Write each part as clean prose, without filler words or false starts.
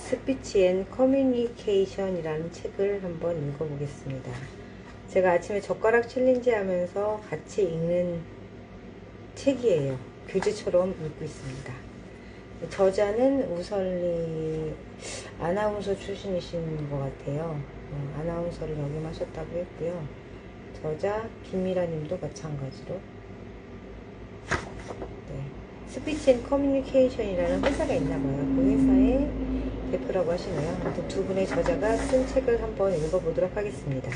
스피치 앤 커뮤니케이션이라는 책을 한번 읽어보겠습니다. 제가 아침에 젓가락 챌린지 하면서 같이 읽는 책이에요. 교재처럼 읽고 있습니다. 저자는 우설리 아나운서 출신이신 것 같아요. 아나운서를 역임하셨다고 했고요. 저자 김미라 님도 마찬가지로 스피치 앤 커뮤니케이션이라는 회사가 있나봐요. 그 회사의 대표라고 하시네요. 아무튼 두 분의 저자가 쓴 책을 한번 읽어보도록 하겠습니다.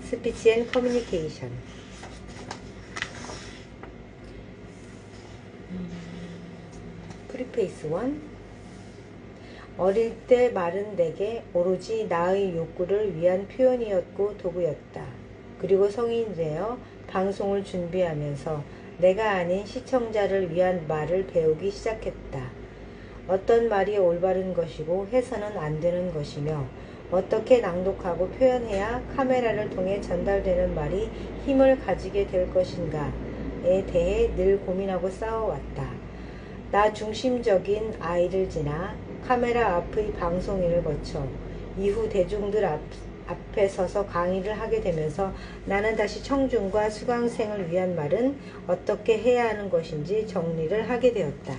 스피치 앤 커뮤니케이션. 프리페이스 1. 어릴 때 말은 내게 오로지 나의 욕구를 위한 표현이었고 도구였다. 그리고 성인이 되어 방송을 준비하면서 내가 아닌 시청자를 위한 말을 배우기 시작했다. 어떤 말이 올바른 것이고 해서는 안 되는 것이며 어떻게 낭독하고 표현해야 카메라를 통해 전달되는 말이 힘을 가지게 될 것인가에 대해 늘 고민하고 싸워왔다. 나 중심적인 아이를 지나 카메라 앞의 방송인을 거쳐 이후 대중들 앞에 서서 강의를 하게 되면서 나는 다시 청중과 수강생을 위한 말은 어떻게 해야 하는 것인지 정리를 하게 되었다.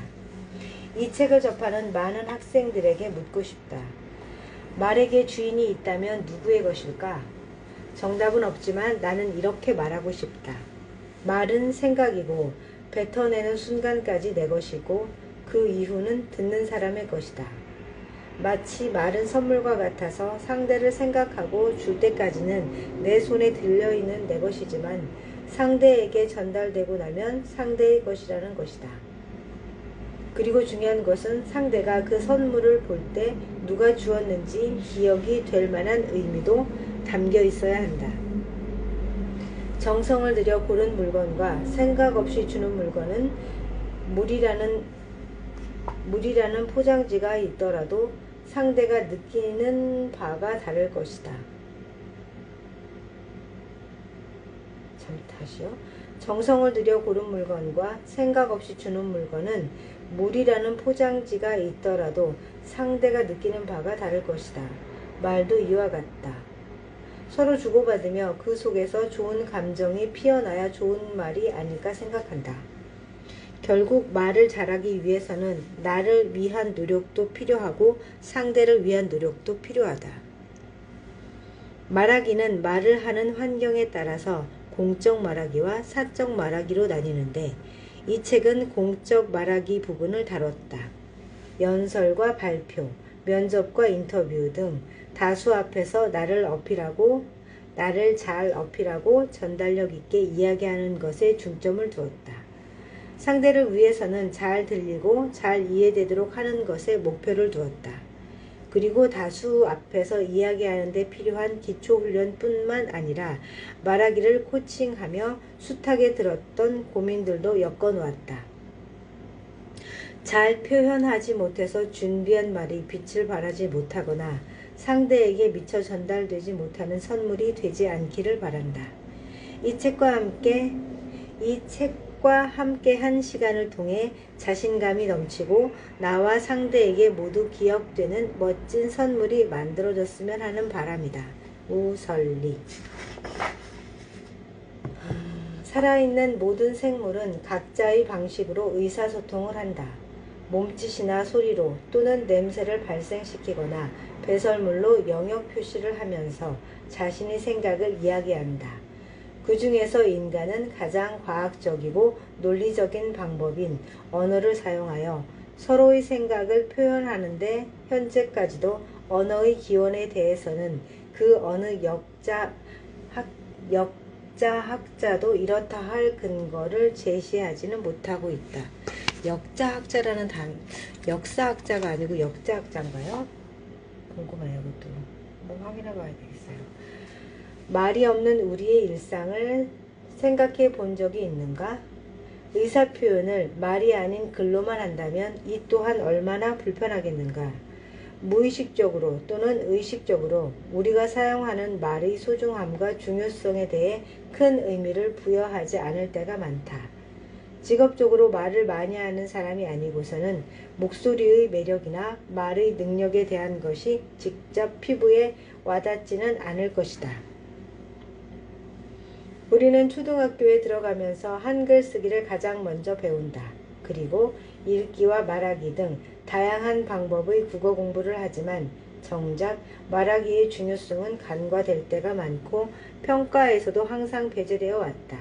이 책을 접하는 많은 학생들에게 묻고 싶다. 말에게 주인이 있다면 누구의 것일까? 정답은 없지만 나는 이렇게 말하고 싶다. 말은 생각이고 뱉어내는 순간까지 내 것이고 그 이후는 듣는 사람의 것이다. 마치 말은 선물과 같아서 상대를 생각하고 줄 때까지는 내 손에 들려있는 내 것이지만 상대에게 전달되고 나면 상대의 것이라는 것이다. 그리고 중요한 것은 상대가 그 선물을 볼 때 누가 주었는지 기억이 될 만한 의미도 담겨 있어야 한다. 정성을 들여 고른 물건과 생각 없이 주는 물건은 물이라는 포장지가 있더라도 상대가 느끼는 바가 다를 것이다. 다시요. 정성을 들여 고른 물건과 생각 없이 주는 물건은 물이라는 포장지가 있더라도 상대가 느끼는 바가 다를 것이다. 말도 이와 같다. 서로 주고받으며 그 속에서 좋은 감정이 피어나야 좋은 말이 아닐까 생각한다. 결국 말을 잘하기 위해서는 나를 위한 노력도 필요하고 상대를 위한 노력도 필요하다. 말하기는 말을 하는 환경에 따라서 공적 말하기와 사적 말하기로 나뉘는데 이 책은 공적 말하기 부분을 다뤘다. 연설과 발표, 면접과 인터뷰 등 다수 앞에서 나를 잘 어필하고 전달력 있게 이야기하는 것에 중점을 두었다. 상대를 위해서는 잘 들리고 잘 이해되도록 하는 것에 목표를 두었다. 그리고 다수 앞에서 이야기하는 데 필요한 기초훈련뿐만 아니라 말하기를 코칭하며 숱하게 들었던 고민들도 엮어놓았다. 잘 표현하지 못해서 준비한 말이 빛을 발하지 못하거나 상대에게 미처 전달되지 못하는 선물이 되지 않기를 바란다. 이 책과 함께 한 시간을 통해 자신감이 넘치고 나와 상대에게 모두 기억되는 멋진 선물이 만들어졌으면 하는 바람이다. 우설리. 살아있는 모든 생물은 각자의 방식으로 의사소통을 한다. 몸짓이나 소리로 또는 냄새를 발생시키거나 배설물로 영역 표시를 하면서 자신의 생각을 이야기한다. 그 중에서 인간은 가장 과학적이고 논리적인 방법인 언어를 사용하여 서로의 생각을 표현하는데 현재까지도 언어의 기원에 대해서는 그 어느 역자학자도 이렇다 할 근거를 제시하지는 못하고 있다. 역자학자라는 역사학자가 아니고 역자학자인가요? 궁금해요. 그것도 한번 확인해 봐야 되겠어요. 말이 없는 우리의 일상을 생각해 본 적이 있는가? 의사표현을 말이 아닌 글로만 한다면 이 또한 얼마나 불편하겠는가? 무의식적으로 또는 의식적으로 우리가 사용하는 말의 소중함과 중요성에 대해 큰 의미를 부여하지 않을 때가 많다. 직업적으로 말을 많이 하는 사람이 아니고서는 목소리의 매력이나 말의 능력에 대한 것이 직접 피부에 와닿지는 않을 것이다. 우리는 초등학교에 들어가면서 한글 쓰기를 가장 먼저 배운다. 그리고 읽기와 말하기 등 다양한 방법의 국어 공부를 하지만 정작 말하기의 중요성은 간과될 때가 많고 평가에서도 항상 배제되어 왔다.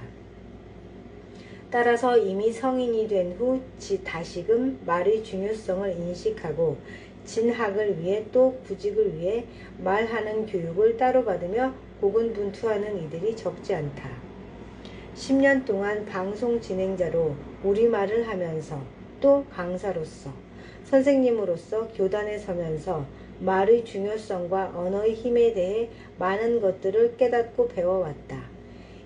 따라서 이미 성인이 된 후 다시금 말의 중요성을 인식하고 진학을 위해 또 구직을 위해 말하는 교육을 따로 받으며 고군분투하는 이들이 적지 않다. 10년 동안 방송 진행자로 우리말을 하면서 또 강사로서 선생님으로서 교단에 서면서 말의 중요성과 언어의 힘에 대해 많은 것들을 깨닫고 배워왔다.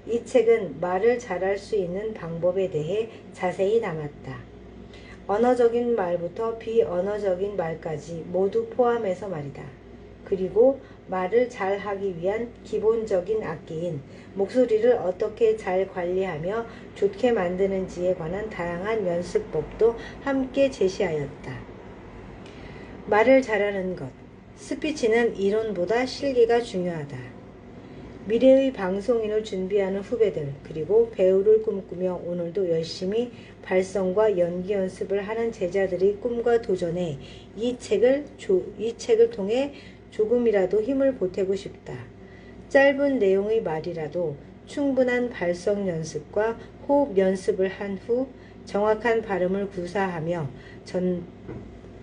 이 책은 말을 잘할 수 있는 방법에 대해 자세히 담았다. 언어적인 말부터 비언어적인 말까지 모두 포함해서 말이다. 그리고 말을 잘하기 위한 기본적인 악기인 목소리를 어떻게 잘 관리하며 좋게 만드는지에 관한 다양한 연습법도 함께 제시하였다. 말을 잘하는 것. 스피치는 이론보다 실기가 중요하다. 미래의 방송인을 준비하는 후배들 그리고 배우를 꿈꾸며 오늘도 열심히 발성과 연기 연습을 하는 제자들의 꿈과 도전에 이 책을 통해 조금이라도 힘을 보태고 싶다. 짧은 내용의 말이라도 충분한 발성 연습과 호흡 연습을 한 후 정확한 발음을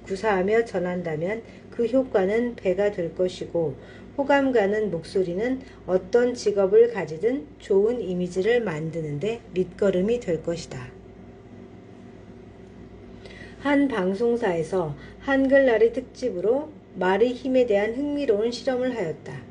구사하며 전한다면 그 효과는 배가 될 것이고 호감 가는 목소리는 어떤 직업을 가지든 좋은 이미지를 만드는데 밑거름이 될 것이다. 한 방송사에서 한글날의 특집으로 말의 힘에 대한 흥미로운 실험을 하였다.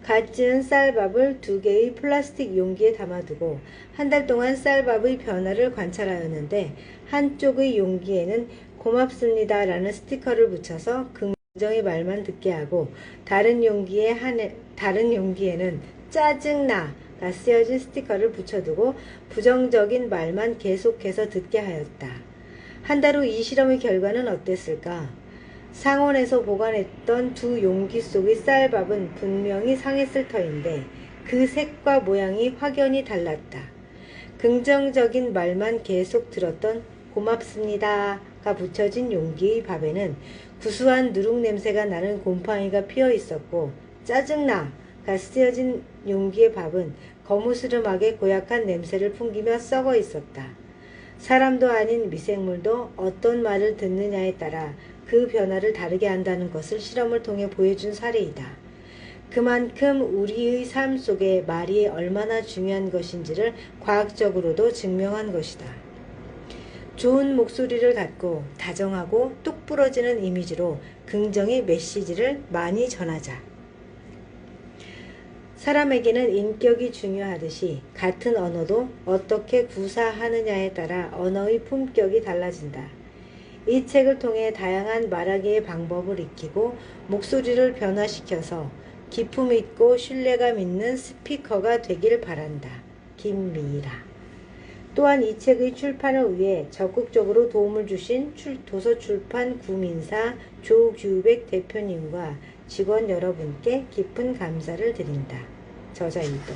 갓 지은 쌀밥을 2개의 플라스틱 용기에 담아두고 한 달 동안 쌀밥의 변화를 관찰하였는데 한쪽의 용기에는 고맙습니다 라는 스티커를 붙여서 긍정의 말만 듣게 하고 다른 용기에는 짜증나가 쓰여진 스티커를 붙여두고 부정적인 말만 계속해서 듣게 하였다. 한 달 후 이 실험의 결과는 어땠을까? 상온에서 보관했던 2 용기 속의 쌀밥은 분명히 상했을 터인데 그 색과 모양이 확연히 달랐다. 긍정적인 말만 계속 들었던 고맙습니다가 붙여진 용기의 밥에는 구수한 누룩 냄새가 나는 곰팡이가 피어 있었고 짜증나가 쓰여진 용기의 밥은 거무스름하게 고약한 냄새를 풍기며 썩어 있었다. 사람도 아닌 미생물도 어떤 말을 듣느냐에 따라 그 변화를 다르게 한다는 것을 실험을 통해 보여준 사례이다. 그만큼 우리의 삶 속에 말이 얼마나 중요한 것인지를 과학적으로도 증명한 것이다. 좋은 목소리를 갖고 다정하고 뚝 부러지는 이미지로 긍정의 메시지를 많이 전하자. 사람에게는 인격이 중요하듯이 같은 언어도 어떻게 구사하느냐에 따라 언어의 품격이 달라진다. 이 책을 통해 다양한 말하기의 방법을 익히고 목소리를 변화시켜서 기품 있고 신뢰감 있는 스피커가 되길 바란다. 김미라. 또한 이 책의 출판을 위해 적극적으로 도움을 주신 도서출판 구민사 조규백 대표님과 직원 여러분께 깊은 감사를 드린다. 저자 이동.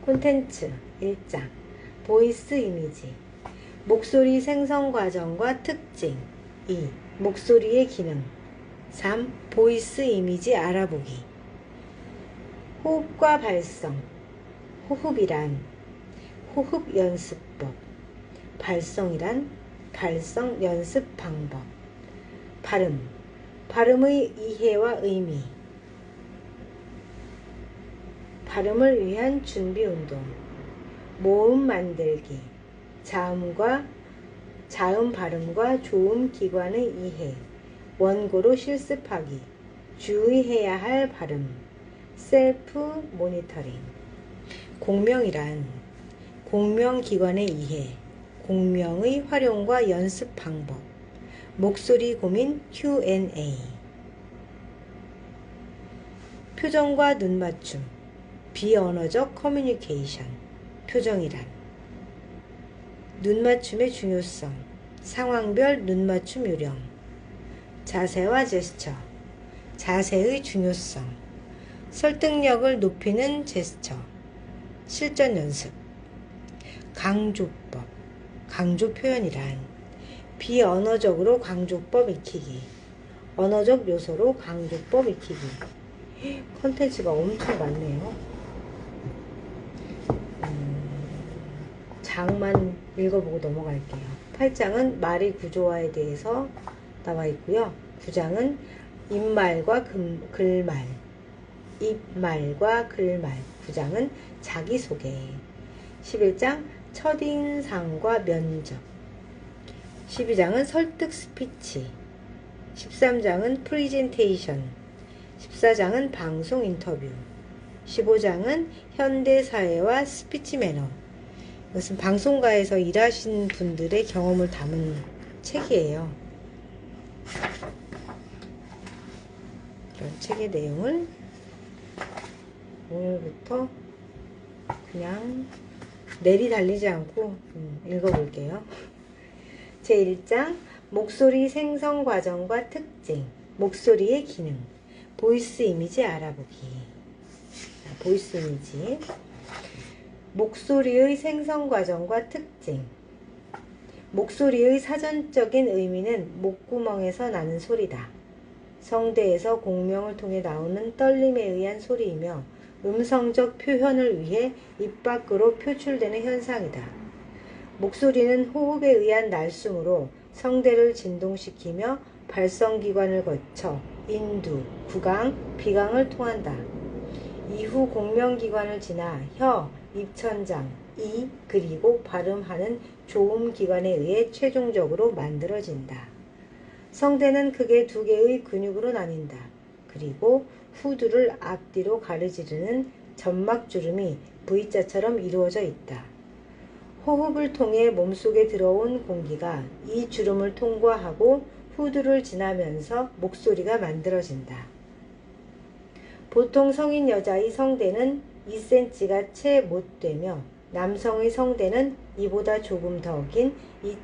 콘텐츠 1장 보이스 이미지 목소리 생성 과정과 특징 2. 목소리의 기능 3. 보이스 이미지 알아보기 호흡과 발성 호흡이란 호흡 연습법 발성이란 발성 연습 방법 발음의 이해와 의미 발음을 위한 준비 운동 모음 만들기 자음 발음과 조음 기관의 이해 원고로 실습하기 주의해야 할 발음 셀프 모니터링 공명이란 공명기관의 이해 공명의 활용과 연습 방법 목소리 고민 Q&A 표정과 눈맞춤 비언어적 커뮤니케이션 표정이란 눈맞춤의 중요성, 상황별 눈맞춤 요령, 자세와 제스처, 자세의 중요성, 설득력을 높이는 제스처, 실전 연습, 강조법, 강조 표현이란 비언어적으로 강조법 익히기, 언어적 요소로 강조법 익히기. 컨텐츠가 엄청 많네요. 장만 읽어보고 넘어갈게요. 8장은 말의 구조화에 대해서 나와 있고요. 9장은 입말과 글말, 입말과 글말. 9장은 자기소개. 11장 첫인상과 면접. 12장은 설득 스피치. 13장은 프리젠테이션. 14장은 방송 인터뷰. 15장은 현대사회와 스피치 매너. 이것은 방송가에서 일하신 분들의 경험을 담은 책이에요. 이런 책의 내용을 오늘부터 그냥 내리달리지 않고 읽어볼게요. 제1장 목소리 생성 과정과 특징, 목소리의 기능, 보이스 이미지 알아보기. 보이스 이미지, 목소리의 생성 과정과 특징. 목소리의 사전적인 의미는 목구멍에서 나는 소리다. 성대에서 공명을 통해 나오는 떨림에 의한 소리이며 음성적 표현을 위해 입 밖으로 표출되는 현상이다. 목소리는 호흡에 의한 날숨으로 성대를 진동시키며 발성기관을 거쳐 인두, 구강, 비강을 통한다. 이후 공명기관을 지나 혀, 입천장, 이, 그리고 발음하는 조음기관에 의해 최종적으로 만들어진다. 성대는 크게 두 개의 근육으로 나뉜다. 그리고 후두를 앞뒤로 가르지르는 점막주름이 V자처럼 이루어져 있다. 호흡을 통해 몸속에 들어온 공기가 이 주름을 통과하고 후두를 지나면서 목소리가 만들어진다. 보통 성인 여자의 성대는 2cm가 채 못 되며 남성의 성대는 이보다 조금 더 긴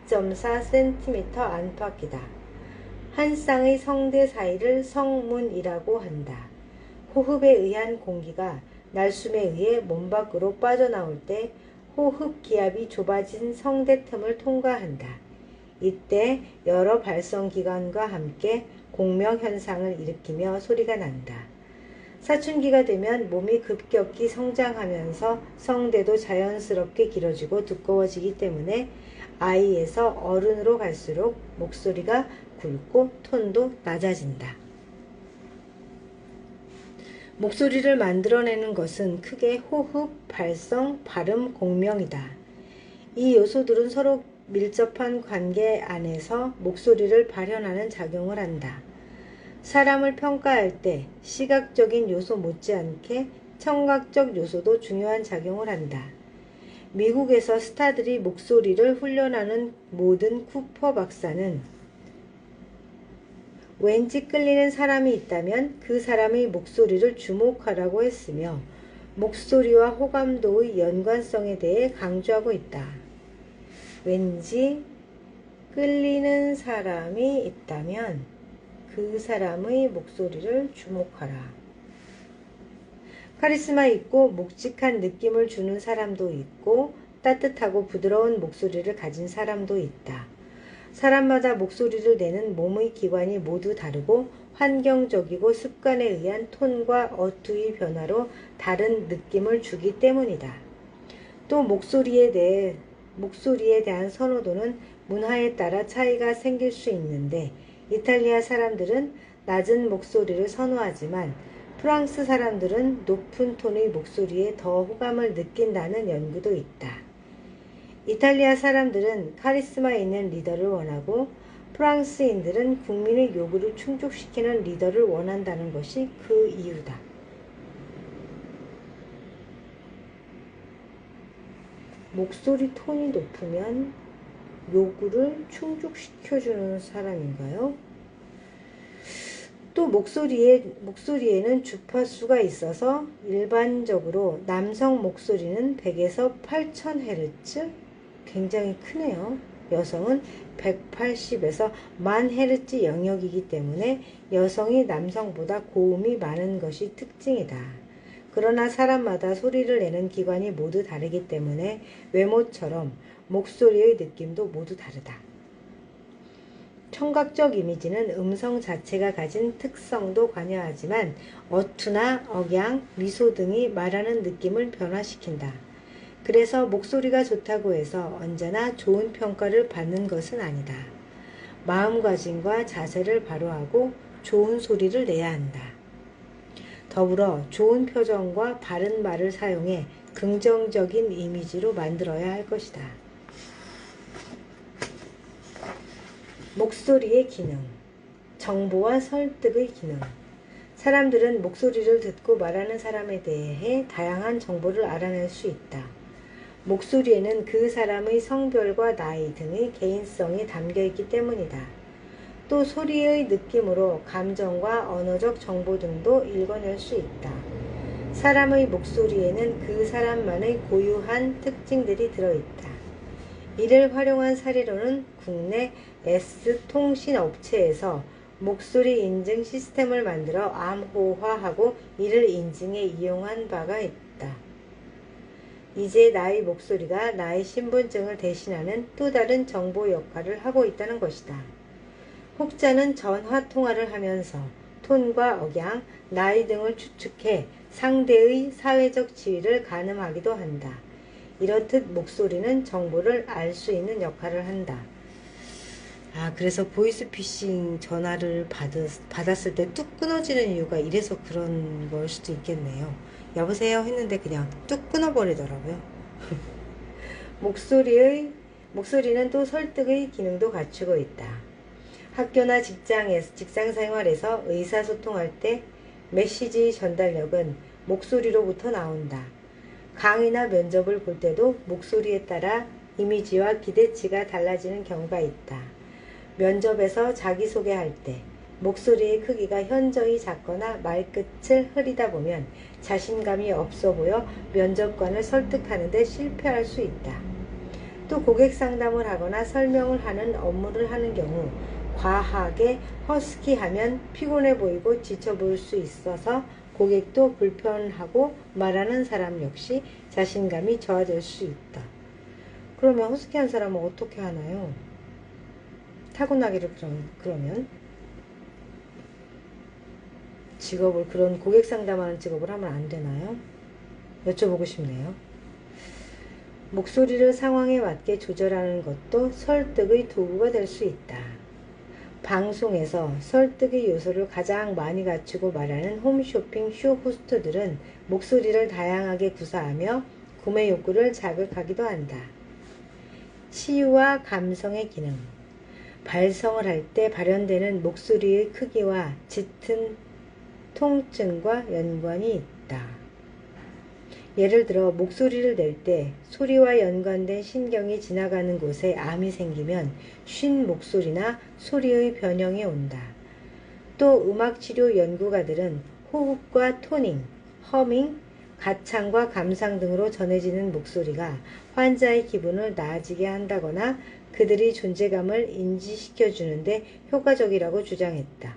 2.4cm 안팎이다. 한 쌍의 성대 사이를 성문이라고 한다. 호흡에 의한 공기가 날숨에 의해 몸 밖으로 빠져나올 때 호흡 기압이 좁아진 성대 틈을 통과한다. 이때 여러 발성기관과 함께 공명 현상을 일으키며 소리가 난다. 사춘기가 되면 몸이 급격히 성장하면서 성대도 자연스럽게 길어지고 두꺼워지기 때문에 아이에서 어른으로 갈수록 목소리가 굵고 톤도 낮아진다. 목소리를 만들어내는 것은 크게 호흡, 발성, 발음, 공명이다. 이 요소들은 서로 밀접한 관계 안에서 목소리를 발현하는 작용을 한다. 사람을 평가할 때 시각적인 요소 못지않게 청각적 요소도 중요한 작용을 한다. 미국에서 스타들이 목소리를 훈련하는 모든 쿠퍼 박사는 왠지 끌리는 사람이 있다면 그 사람의 목소리를 주목하라고 했으며 목소리와 호감도의 연관성에 대해 강조하고 있다. 왠지 끌리는 사람이 있다면 그 사람의 목소리를 주목하라. 카리스마 있고 묵직한 느낌을 주는 사람도 있고 따뜻하고 부드러운 목소리를 가진 사람도 있다. 사람마다 목소리를 내는 몸의 기관이 모두 다르고 환경적이고 습관에 의한 톤과 어투의 변화로 다른 느낌을 주기 때문이다. 또 목소리에 대한 선호도는 문화에 따라 차이가 생길 수 있는데 이탈리아 사람들은 낮은 목소리를 선호하지만 프랑스 사람들은 높은 톤의 목소리에 더 호감을 느낀다는 연구도 있다. 이탈리아 사람들은 카리스마 있는 리더를 원하고 프랑스인들은 국민의 요구를 충족시키는 리더를 원한다는 것이 그 이유다. 목소리 톤이 높으면 요구를 충족시켜주는 사람인가요? 또 목소리에는 주파수가 있어서 일반적으로 남성 목소리는 100에서 8000Hz, 굉장히 크네요. 여성은 180에서 1000Hz 영역이기 때문에 여성이 남성보다 고음이 많은 것이 특징이다. 그러나 사람마다 소리를 내는 기관이 모두 다르기 때문에 외모처럼 목소리의 느낌도 모두 다르다. 청각적 이미지는 음성 자체가 가진 특성도 관여하지만 어투나 억양, 미소 등이 말하는 느낌을 변화시킨다. 그래서 목소리가 좋다고 해서 언제나 좋은 평가를 받는 것은 아니다. 마음가짐과 자세를 바로하고 좋은 소리를 내야 한다. 더불어 좋은 표정과 바른 말을 사용해 긍정적인 이미지로 만들어야 할 것이다. 목소리의 기능, 정보와 설득의 기능. 사람들은 목소리를 듣고 말하는 사람에 대해 다양한 정보를 알아낼 수 있다. 목소리에는 그 사람의 성별과 나이 등의 개인성이 담겨있기 때문이다. 또 소리의 느낌으로 감정과 언어적 정보 등도 읽어낼 수 있다. 사람의 목소리에는 그 사람만의 고유한 특징들이 들어있다. 이를 활용한 사례로는 국내 S통신업체에서 목소리 인증 시스템을 만들어 암호화하고 이를 인증에 이용한 바가 있다. 이제 나의 목소리가 나의 신분증을 대신하는 또 다른 정보 역할을 하고 있다는 것이다. 혹자는 전화 통화를 하면서 톤과 억양, 나이 등을 추측해 상대의 사회적 지위를 가늠하기도 한다. 이렇듯 목소리는 정보를 알 수 있는 역할을 한다. 그래서 보이스피싱 전화를 받았을 때 뚝 끊어지는 이유가 이래서 그런 걸 수도 있겠네요. 여보세요 했는데 그냥 뚝 끊어버리더라고요. 목소리는 또 설득의 기능도 갖추고 있다. 학교나 직장 생활에서 의사소통할 때 메시지 전달력은 목소리로부터 나온다. 강의나 면접을 볼 때도 목소리에 따라 이미지와 기대치가 달라지는 경우가 있다. 면접에서 자기소개할 때 목소리의 크기가 현저히 작거나 말끝을 흐리다 보면 자신감이 없어 보여 면접관을 설득하는 데 실패할 수 있다. 또 고객 상담을 하거나 설명을 하는 업무를 하는 경우 과하게 허스키하면 피곤해 보이고 지쳐 보일 수 있어서 고객도 불편하고 말하는 사람 역시 자신감이 저하될 수 있다. 그러면 허스키한 사람은 어떻게 하나요? 타고나기를 그러면 직업을 그런 고객 상담하는 직업을 하면 안 되나요? 여쭤보고 싶네요. 목소리를 상황에 맞게 조절하는 것도 설득의 도구가 될 수 있다. 방송에서 설득의 요소를 가장 많이 갖추고 말하는 홈쇼핑 쇼 호스트들은 목소리를 다양하게 구사하며 구매 욕구를 자극하기도 한다. 치유와 감성의 기능. 발성을 할 때 발현되는 목소리의 크기와 짙은 통증과 연관이 있다. 예를 들어 목소리를 낼 때 소리와 연관된 신경이 지나가는 곳에 암이 생기면 쉰 목소리나 소리의 변형이 온다. 또 음악치료 연구가들은 호흡과 토닝, 허밍, 가창과 감상 등으로 전해지는 목소리가 환자의 기분을 나아지게 한다거나 그들의 존재감을 인지시켜주는데 효과적이라고 주장했다.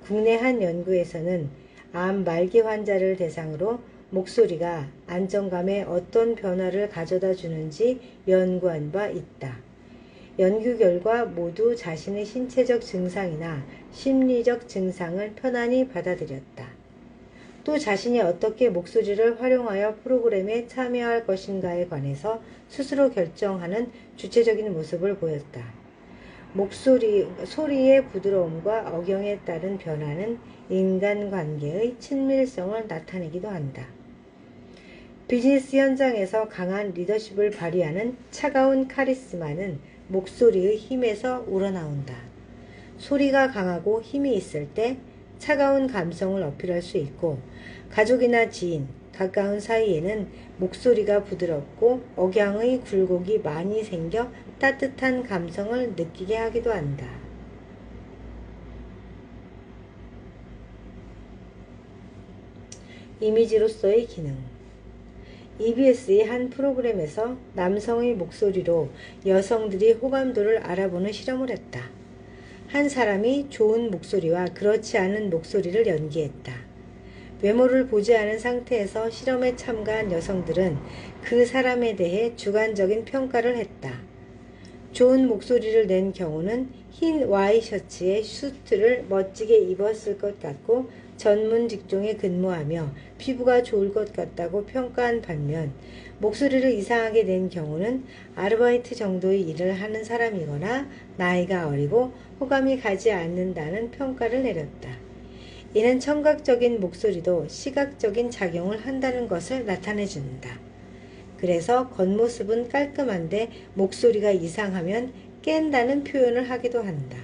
국내 한 연구에서는 암 말기 환자를 대상으로 목소리가 안정감에 어떤 변화를 가져다 주는지 연구한 바 있다. 연구 결과 모두 자신의 신체적 증상이나 심리적 증상을 편안히 받아들였다. 또 자신이 어떻게 목소리를 활용하여 프로그램에 참여할 것인가에 관해서 스스로 결정하는 주체적인 모습을 보였다. 소리의 부드러움과 억양에 따른 변화는 인간관계의 친밀성을 나타내기도 한다. 비즈니스 현장에서 강한 리더십을 발휘하는 차가운 카리스마는 목소리의 힘에서 우러나온다. 소리가 강하고 힘이 있을 때 차가운 감성을 어필할 수 있고 가족이나 지인, 가까운 사이에는 목소리가 부드럽고 억양의 굴곡이 많이 생겨 따뜻한 감성을 느끼게 하기도 한다. 이미지로서의 기능. EBS의 한 프로그램에서 남성의 목소리로 여성들이 호감도를 알아보는 실험을 했다. 한 사람이 좋은 목소리와 그렇지 않은 목소리를 연기했다. 외모를 보지 않은 상태에서 실험에 참가한 여성들은 그 사람에 대해 주관적인 평가를 했다. 좋은 목소리를 낸 경우는 흰 와이셔츠에 수트를 멋지게 입었을 것 같고 전문 직종에 근무하며 피부가 좋을 것 같다고 평가한 반면, 목소리를 이상하게 낸 경우는 아르바이트 정도의 일을 하는 사람이거나 나이가 어리고 호감이 가지 않는다는 평가를 내렸다. 이는 청각적인 목소리도 시각적인 작용을 한다는 것을 나타내준다. 그래서 겉모습은 깔끔한데 목소리가 이상하면 깬다는 표현을 하기도 한다.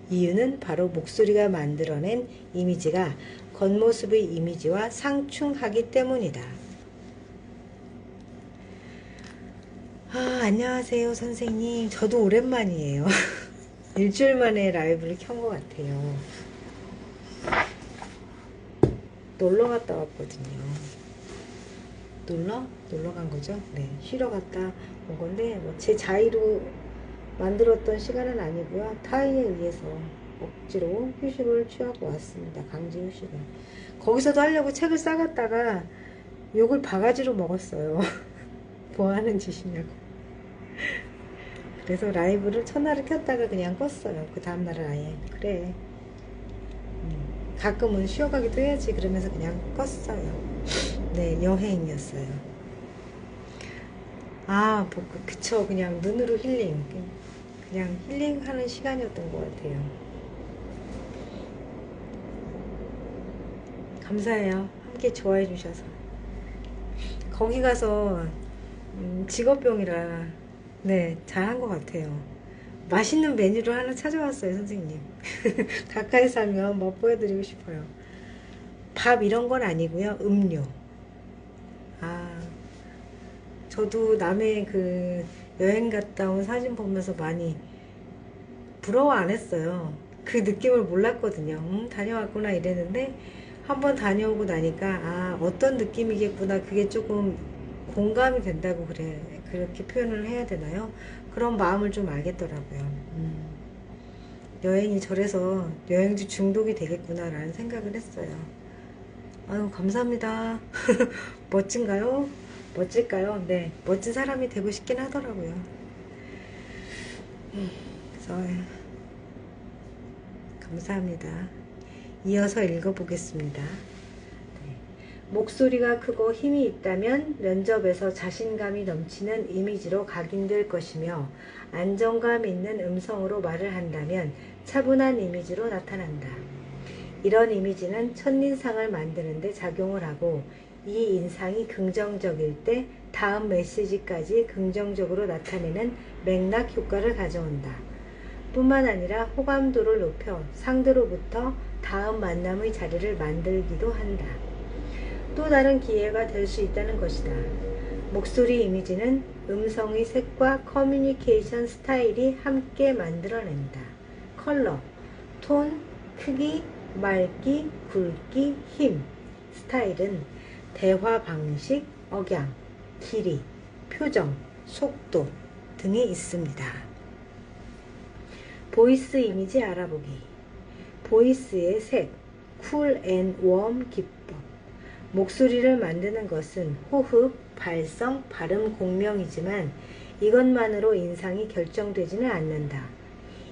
이유는 바로 목소리가 만들어낸 이미지가 겉모습의 이미지와 상충하기 때문이다. 안녕하세요 선생님. 저도 오랜만이에요. 일주일 만에 라이브를 켠 것 같아요. 놀러 갔다 왔거든요. 놀러 간 거죠? 네, 쉬러 갔다 온 건데 뭐 제 자의로 만들었던 시간은 아니고요. 타인에 의해서 억지로 휴식을 취하고 왔습니다. 강제 휴식을. 거기서도 하려고 책을 싸갔다가 욕을 바가지로 먹었어요. 뭐 하는 짓이냐고. 그래서 라이브를 첫날을 켰다가 그냥 껐어요. 그 다음날은 아예 그래, 가끔은 쉬어가기도 해야지 그러면서 그냥 껐어요. 네, 여행이었어요. 그쵸. 그냥 눈으로 힐링. 그냥 힐링하는 시간이었던 것 같아요. 감사해요. 함께 좋아해 주셔서. 거기 가서 직업병이라 네, 잘한 것 같아요. 맛있는 메뉴를 하나 찾아왔어요 선생님. 가까이 살면 맛보여드리고 싶어요. 밥 이런 건 아니고요. 음료. 저도 남의 그 여행 갔다 온 사진 보면서 많이 부러워 안 했어요. 그 느낌을 몰랐거든요. 다녀왔구나 이랬는데 한번 다녀오고 나니까 어떤 느낌이겠구나, 그게 조금 공감이 된다고 그렇게 표현을 해야 되나요? 그런 마음을 좀 알겠더라고요. 여행이 저래서 여행지 중독이 되겠구나 라는 생각을 했어요. 아유 감사합니다. 멋진가요? 멋질까요? 네, 멋진 사람이 되고 싶긴 하더라고요. 그래서 감사합니다. 이어서 읽어보겠습니다. 네. 목소리가 크고 힘이 있다면 면접에서 자신감이 넘치는 이미지로 각인될 것이며, 안정감 있는 음성으로 말을 한다면 차분한 이미지로 나타난다. 이런 이미지는 첫인상을 만드는 데 작용을 하고, 이 인상이 긍정적일 때 다음 메시지까지 긍정적으로 나타내는 맥락 효과를 가져온다. 뿐만 아니라 호감도를 높여 상대로부터 다음 만남의 자리를 만들기도 한다. 또 다른 기회가 될 수 있다는 것이다. 목소리 이미지는 음성의 색과 커뮤니케이션 스타일이 함께 만들어낸다. 컬러, 톤, 크기, 맑기, 굵기, 힘, 스타일은 대화 방식, 억양, 길이, 표정, 속도 등이 있습니다. 보이스 이미지 알아보기. 보이스의 색, 쿨 앤 웜 기법. 목소리를 만드는 것은 호흡, 발성, 발음 공명이지만 이것만으로 인상이 결정되지는 않는다.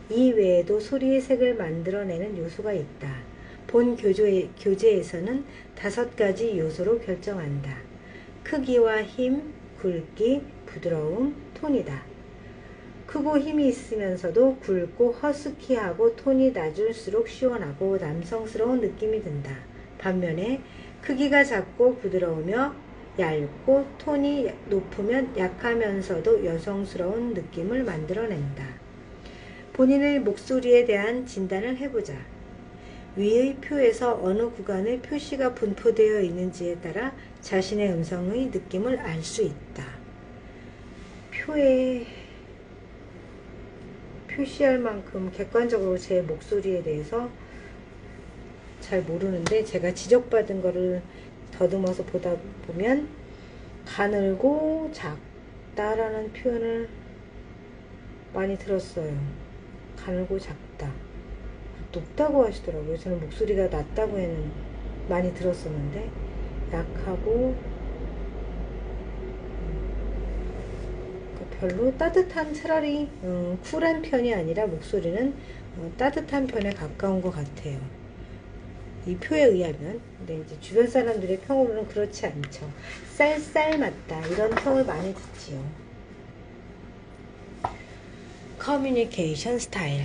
이 외에도 소리의 색을 만들어내는 요소가 있다. 본 교재에서는 5가지 요소로 결정한다. 크기와 힘, 굵기, 부드러움, 톤이다. 크고 힘이 있으면서도 굵고 허스키하고 톤이 낮을수록 시원하고 남성스러운 느낌이 든다. 반면에 크기가 작고 부드러우며 얇고 톤이 높으면 약하면서도 여성스러운 느낌을 만들어낸다. 본인의 목소리에 대한 진단을 해보자. 위의 표에서 어느 구간에 표시가 분포되어 있는지에 따라 자신의 음성의 느낌을 알 수 있다. 표에 표시할 만큼 객관적으로 제 목소리에 대해서 잘 모르는데, 제가 지적받은 거를 더듬어서 보다 보면 가늘고 작다라는 표현을 많이 들었어요. 가늘고 작다. 높다고 하시더라고요. 저는 목소리가 낮다고 많이 들었었는데, 약하고 별로 따뜻한, 차라리 쿨한 편이 아니라 목소리는 따뜻한 편에 가까운 것 같아요. 이 표에 의하면. 근데 이제 주변 사람들의 평으로는 그렇지 않죠. 쌀쌀 맞다, 이런 평을 많이 듣지요. 커뮤니케이션 스타일.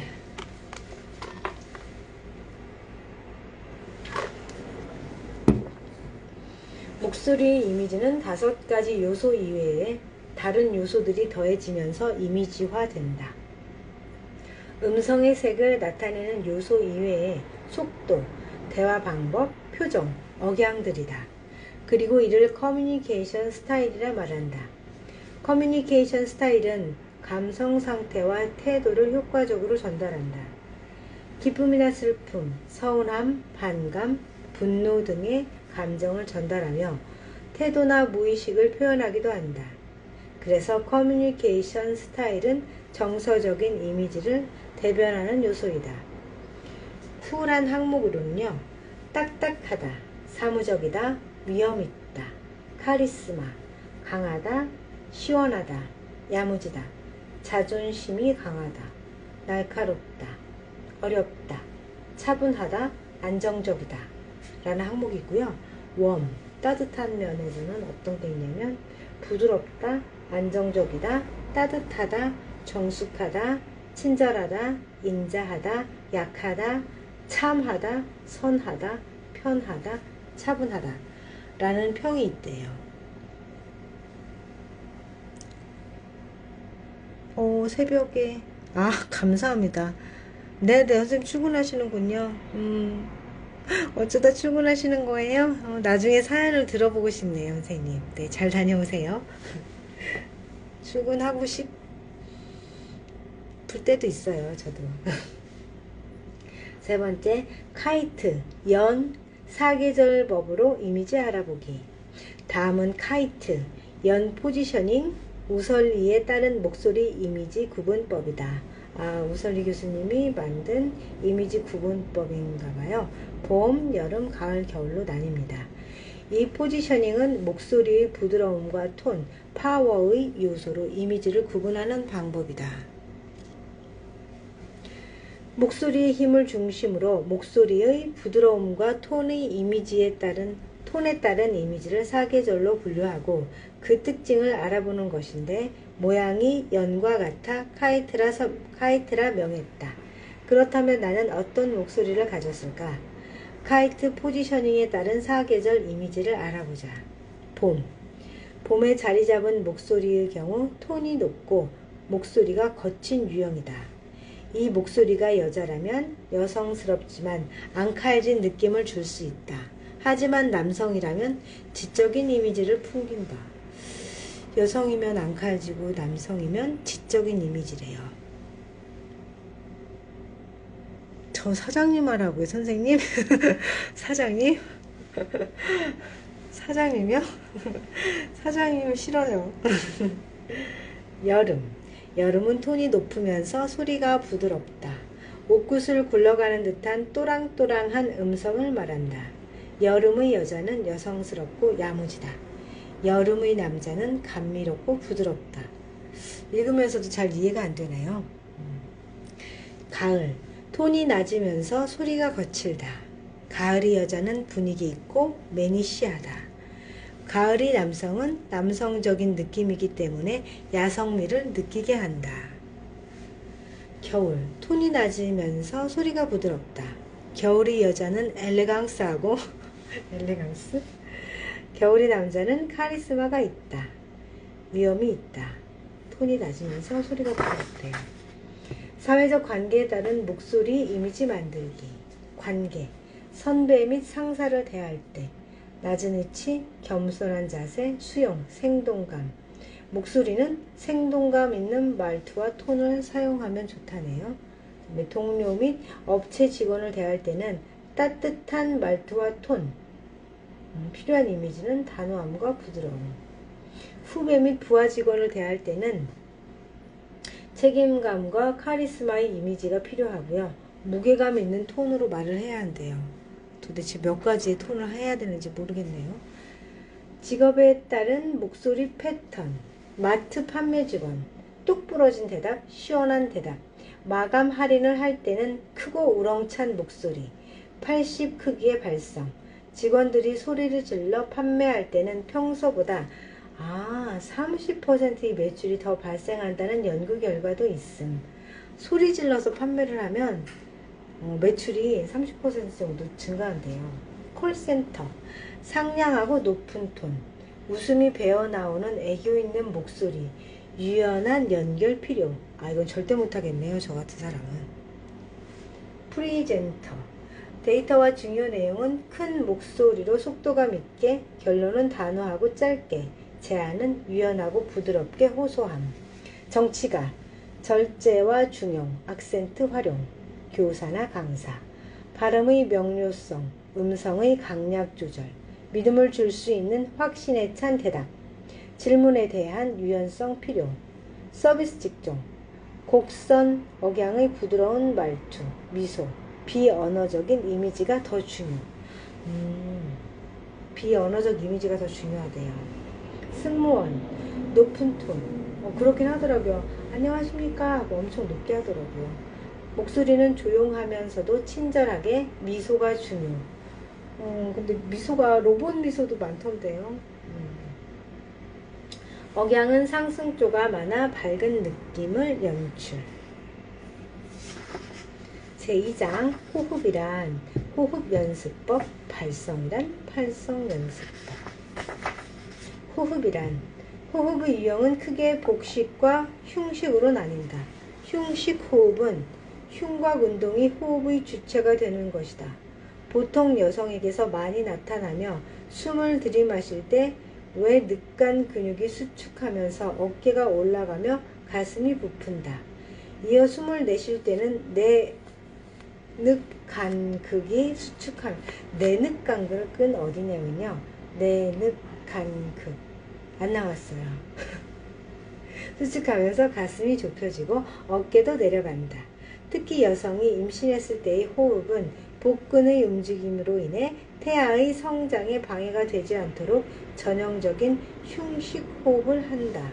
목소리의 이미지는 5가지 요소 이외에 다른 요소들이 더해지면서 이미지화된다. 음성의 색을 나타내는 요소 이외에 속도, 대화 방법, 표정, 억양들이다. 그리고 이를 커뮤니케이션 스타일이라 말한다. 커뮤니케이션 스타일은 감성 상태와 태도를 효과적으로 전달한다. 기쁨이나 슬픔, 서운함, 반감, 분노 등의 감정을 전달하며 태도나 무의식을 표현하기도 한다. 그래서 커뮤니케이션 스타일은 정서적인 이미지를 대변하는 요소이다. 쿨한 항목으로는요, 딱딱하다, 사무적이다, 위험있다, 카리스마, 강하다, 시원하다, 야무지다, 자존심이 강하다, 날카롭다, 어렵다, 차분하다, 안정적이다 라는 항목이 있고요. 웜, 따뜻한 면에서는 어떤 게 있냐면 부드럽다, 안정적이다, 따뜻하다, 정숙하다, 친절하다, 인자하다, 약하다, 참하다, 선하다, 편하다, 차분하다 라는 평이 있대요. 새벽에 감사합니다. 네, 선생님 출근하시는군요. 어쩌다 출근하시는 거예요? 나중에 사연을 들어보고 싶네요, 선생님. 네, 잘 다녀오세요. 출근하고 싶을 때도 있어요, 저도. 세 번째, 카이트, 연, 사계절법으로 이미지 알아보기. 다음은 카이트, 연 포지셔닝, 우설리에 따른 목소리 이미지 구분법이다. 우설리 교수님이 만든 이미지 구분법인가봐요. 봄, 여름, 가을, 겨울로 나뉩니다. 이 포지셔닝은 목소리의 부드러움과 톤, 파워의 요소로 이미지를 구분하는 방법이다. 목소리의 힘을 중심으로 목소리의 부드러움과 톤에 따른 이미지를 사계절로 분류하고 그 특징을 알아보는 것인데, 모양이 연과 같아 카이트라 명했다. 그렇다면 나는 어떤 목소리를 가졌을까? 카이트 포지셔닝에 따른 사계절 이미지를 알아보자. 봄. 봄에 자리 잡은 목소리의 경우 톤이 높고 목소리가 거친 유형이다. 이 목소리가 여자라면 여성스럽지만 앙칼진 느낌을 줄 수 있다. 하지만 남성이라면 지적인 이미지를 풍긴다. 여성이면 앙칼지고 남성이면 지적인 이미지래요. 저 사장님 하라고요, 선생님? 사장님? 사장님이요? 사장님은 싫어요. 여름. 여름은 톤이 높으면서 소리가 부드럽다. 옥구슬 굴러가는 듯한 또랑또랑한 음성을 말한다. 여름의 여자는 여성스럽고 야무지다. 여름의 남자는 감미롭고 부드럽다. 읽으면서도 잘 이해가 안 되네요. 가을. 톤이 낮으면서 소리가 거칠다. 가을의 여자는 분위기 있고 매니시하다. 가을의 남성은 남성적인 느낌이기 때문에 야성미를 느끼게 한다. 겨울. 톤이 낮으면서 소리가 부드럽다. 겨울의 여자는 엘레강스하고 엘레강스? 겨울의 남자는 카리스마가 있다. 위험이 있다. 톤이 낮으면서 소리가 부드럽대요. 사회적 관계에 따른 목소리 이미지 만들기. 관계. 선배 및 상사를 대할 때 낮은 위치, 겸손한 자세, 수용, 생동감. 목소리는 생동감 있는 말투와 톤을 사용하면 좋다네요. 동료 및 업체 직원을 대할 때는 따뜻한 말투와 톤. 필요한 이미지는 단호함과 부드러움. 후배 및 부하 직원을 대할 때는 책임감과 카리스마의 이미지가 필요하고요. 무게감 있는 톤으로 말을 해야 한대요. 도대체 몇 가지의 톤을 해야 되는지 모르겠네요. 직업에 따른 목소리 패턴, 마트 판매 직원, 뚝 부러진 대답, 시원한 대답, 마감 할인을 할 때는 크고 우렁찬 목소리, 80 크기의 발성, 직원들이 소리를 질러 판매할 때는 평소보다 30%의 매출이 더 발생한다는 연구 결과도 있음. 소리 질러서 판매를 하면 매출이 30% 정도 증가한대요. 콜센터, 상냥하고 높은 톤, 웃음이 배어나오는 애교 있는 목소리, 유연한 연결 필요. 이건 절대 못하겠네요, 저 같은 사람은. 프리젠터, 데이터와 중요 내용은 큰 목소리로 속도감 있게, 결론은 단호하고 짧게, 제안은 유연하고 부드럽게 호소함. 정치가, 절제와 중용, 악센트 활용, 교사나 강사, 발음의 명료성, 음성의 강약 조절, 믿음을 줄 수 있는 확신에 찬 대답, 질문에 대한 유연성 필요, 서비스 직종, 곡선, 억양의 부드러운 말투, 미소, 비언어적인 이미지가 더 중요. 비언어적 이미지가 더 중요하대요. 승무원, 높은 톤. 그렇긴 하더라고요. 안녕하십니까 하고 엄청 높게 하더라고요. 목소리는 조용하면서도 친절하게, 미소가 중요. 근데 미소가 로봇 미소도 많던데요. 억양은 상승조가 많아 밝은 느낌을 연출. 제2장 호흡이란 호흡 연습법, 발성이란 발성 연습법. 호흡이란 호흡의 유형은 크게 복식과 흉식으로 나뉜다. 흉식 호흡은 흉곽 운동이 호흡의 주체가 되는 것이다. 보통 여성에게서 많이 나타나며 숨을 들이마실 때 외늑간 근육이 수축하면서 어깨가 올라가며 가슴이 부푼다. 이어 숨을 내쉴 때는 내늑간극이 수축하며 내늑간극은 어디냐면요. 내늑간극 안 나왔어요. 수축하면서 가슴이 좁혀지고 어깨도 내려간다. 특히 여성이 임신했을 때의 호흡은 복근의 움직임으로 인해 태아의 성장에 방해가 되지 않도록 전형적인 흉식 호흡을 한다.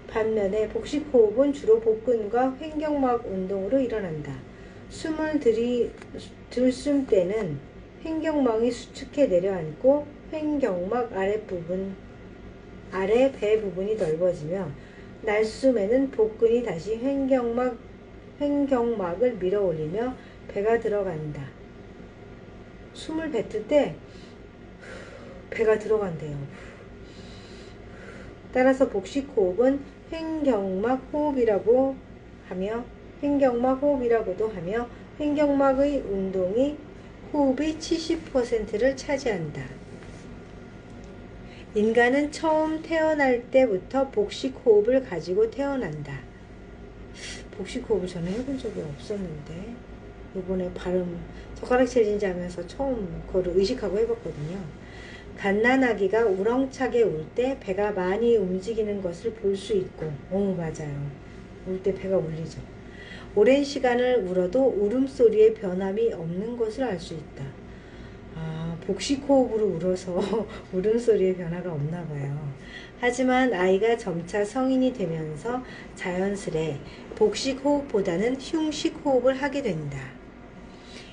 반면에 복식 호흡은 주로 복근과 횡격막 운동으로 일어난다. 숨을 들숨 때는 횡격막이 수축해 내려앉고 횡격막 아래 배 부분이 넓어지며 날숨에는 복근이 다시 횡격막을 밀어 올리며 배가 들어간다. 숨을 뱉을 때 배가 들어간대요. 따라서 복식 호흡은 횡격막 호흡이라고도 하며 횡격막의 운동이 호흡의 70%를 차지한다. 인간은 처음 태어날 때부터 복식 호흡을 가지고 태어난다. 복식 호흡을 저는 해본 적이 없었는데 이번에 발음 젓가락 챌린지 하면서 처음 그거를 의식하고 해봤거든요. 갓난아기가 우렁차게 울 때 배가 많이 움직이는 것을 볼 수 있고 맞아요. 울 때 배가 울리죠. 오랜 시간을 울어도 울음소리에 변함이 없는 것을 알 수 있다. 복식 호흡으로 울어서 울음소리에 변화가 없나 봐요. 하지만 아이가 점차 성인이 되면서 자연스레 복식 호흡보다는 흉식 호흡을 하게 된다.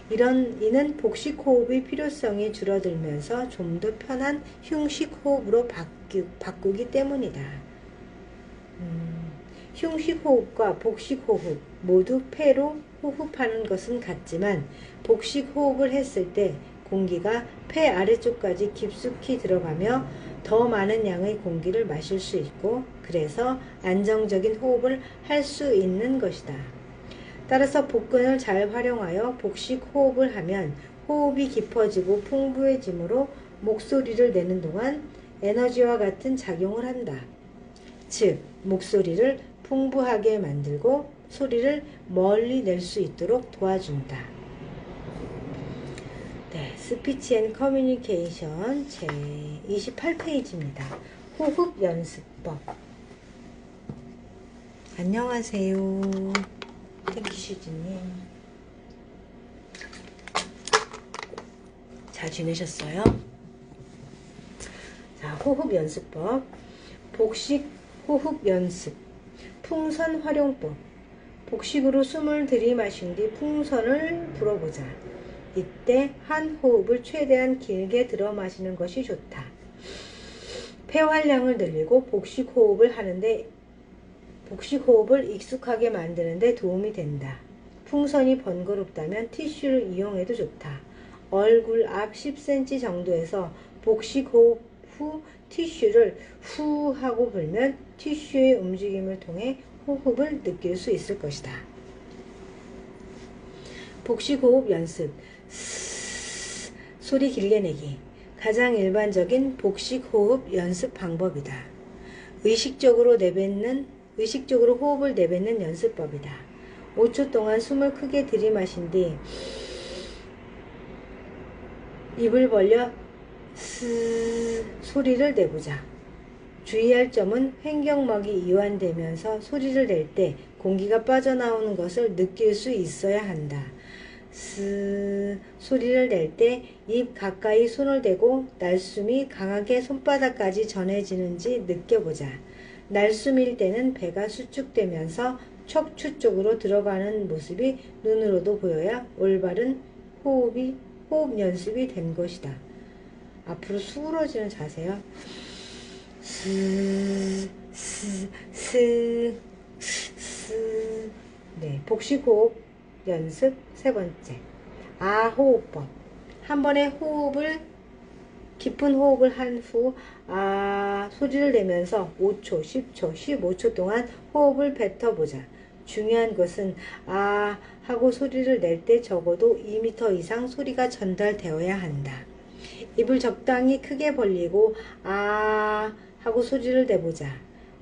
이는 복식 호흡의 필요성이 줄어들면서 좀 더 편한 흉식 호흡으로 바꾸기 때문이다. 흉식 호흡과 복식 호흡 모두 폐로 호흡하는 것은 같지만 복식 호흡을 했을 때 공기가 폐 아래쪽까지 깊숙이 들어가며 더 많은 양의 공기를 마실 수 있고 그래서 안정적인 호흡을 할 수 있는 것이다. 따라서 복근을 잘 활용하여 복식 호흡을 하면 호흡이 깊어지고 풍부해지므로 목소리를 내는 동안 에너지와 같은 작용을 한다. 즉, 목소리를 풍부하게 만들고 소리를 멀리 낼 수 있도록 도와준다. 네, 스피치 앤 커뮤니케이션 제 28페이지입니다. 호흡 연습법. 안녕하세요. 탱키슈즈님. 잘 지내셨어요? 자, 호흡 연습법. 복식 호흡 연습. 풍선 활용법. 복식으로 숨을 들이마신 뒤 풍선을 불어보자. 이때 한 호흡을 최대한 길게 들어 마시는 것이 좋다. 폐활량을 늘리고 복식 호흡을 하는데 복식 호흡을 익숙하게 만드는데 도움이 된다. 풍선이 번거롭다면 티슈를 이용해도 좋다. 얼굴 앞 10cm 정도에서 복식 호흡 후 티슈를 후 하고 불면 티슈의 움직임을 통해 호흡을 느낄 수 있을 것이다. 복식 호흡 연습. 소리 길게 내기. 가장 일반적인 복식 호흡 연습 방법이다. 의식적으로 호흡을 내뱉는 연습법이다. 5초 동안 숨을 크게 들이마신 뒤 입을 벌려 스 소리를 내보자. 주의할 점은 횡격막이 이완되면서 소리를 낼 때 공기가 빠져나오는 것을 느낄 수 있어야 한다. 스 소리를 낼 때 입 가까이 손을 대고 날숨이 강하게 손바닥까지 전해지는지 느껴보자. 날숨일 때는 배가 수축되면서 척추 쪽으로 들어가는 모습이 눈으로도 보여야 올바른 호흡 연습이 된 것이다. 앞으로 수그러지는 자세요. 네, 복식 호흡 연습 세 번째. 호흡법. 한 번에 깊은 호흡을 한 후 소리를 내면서 5초, 10초, 15초 동안 호흡을 뱉어보자. 중요한 것은 하고 소리를 낼 때 적어도 2m 이상 소리가 전달되어야 한다. 입을 적당히 크게 벌리고 하고 소리를 내보자.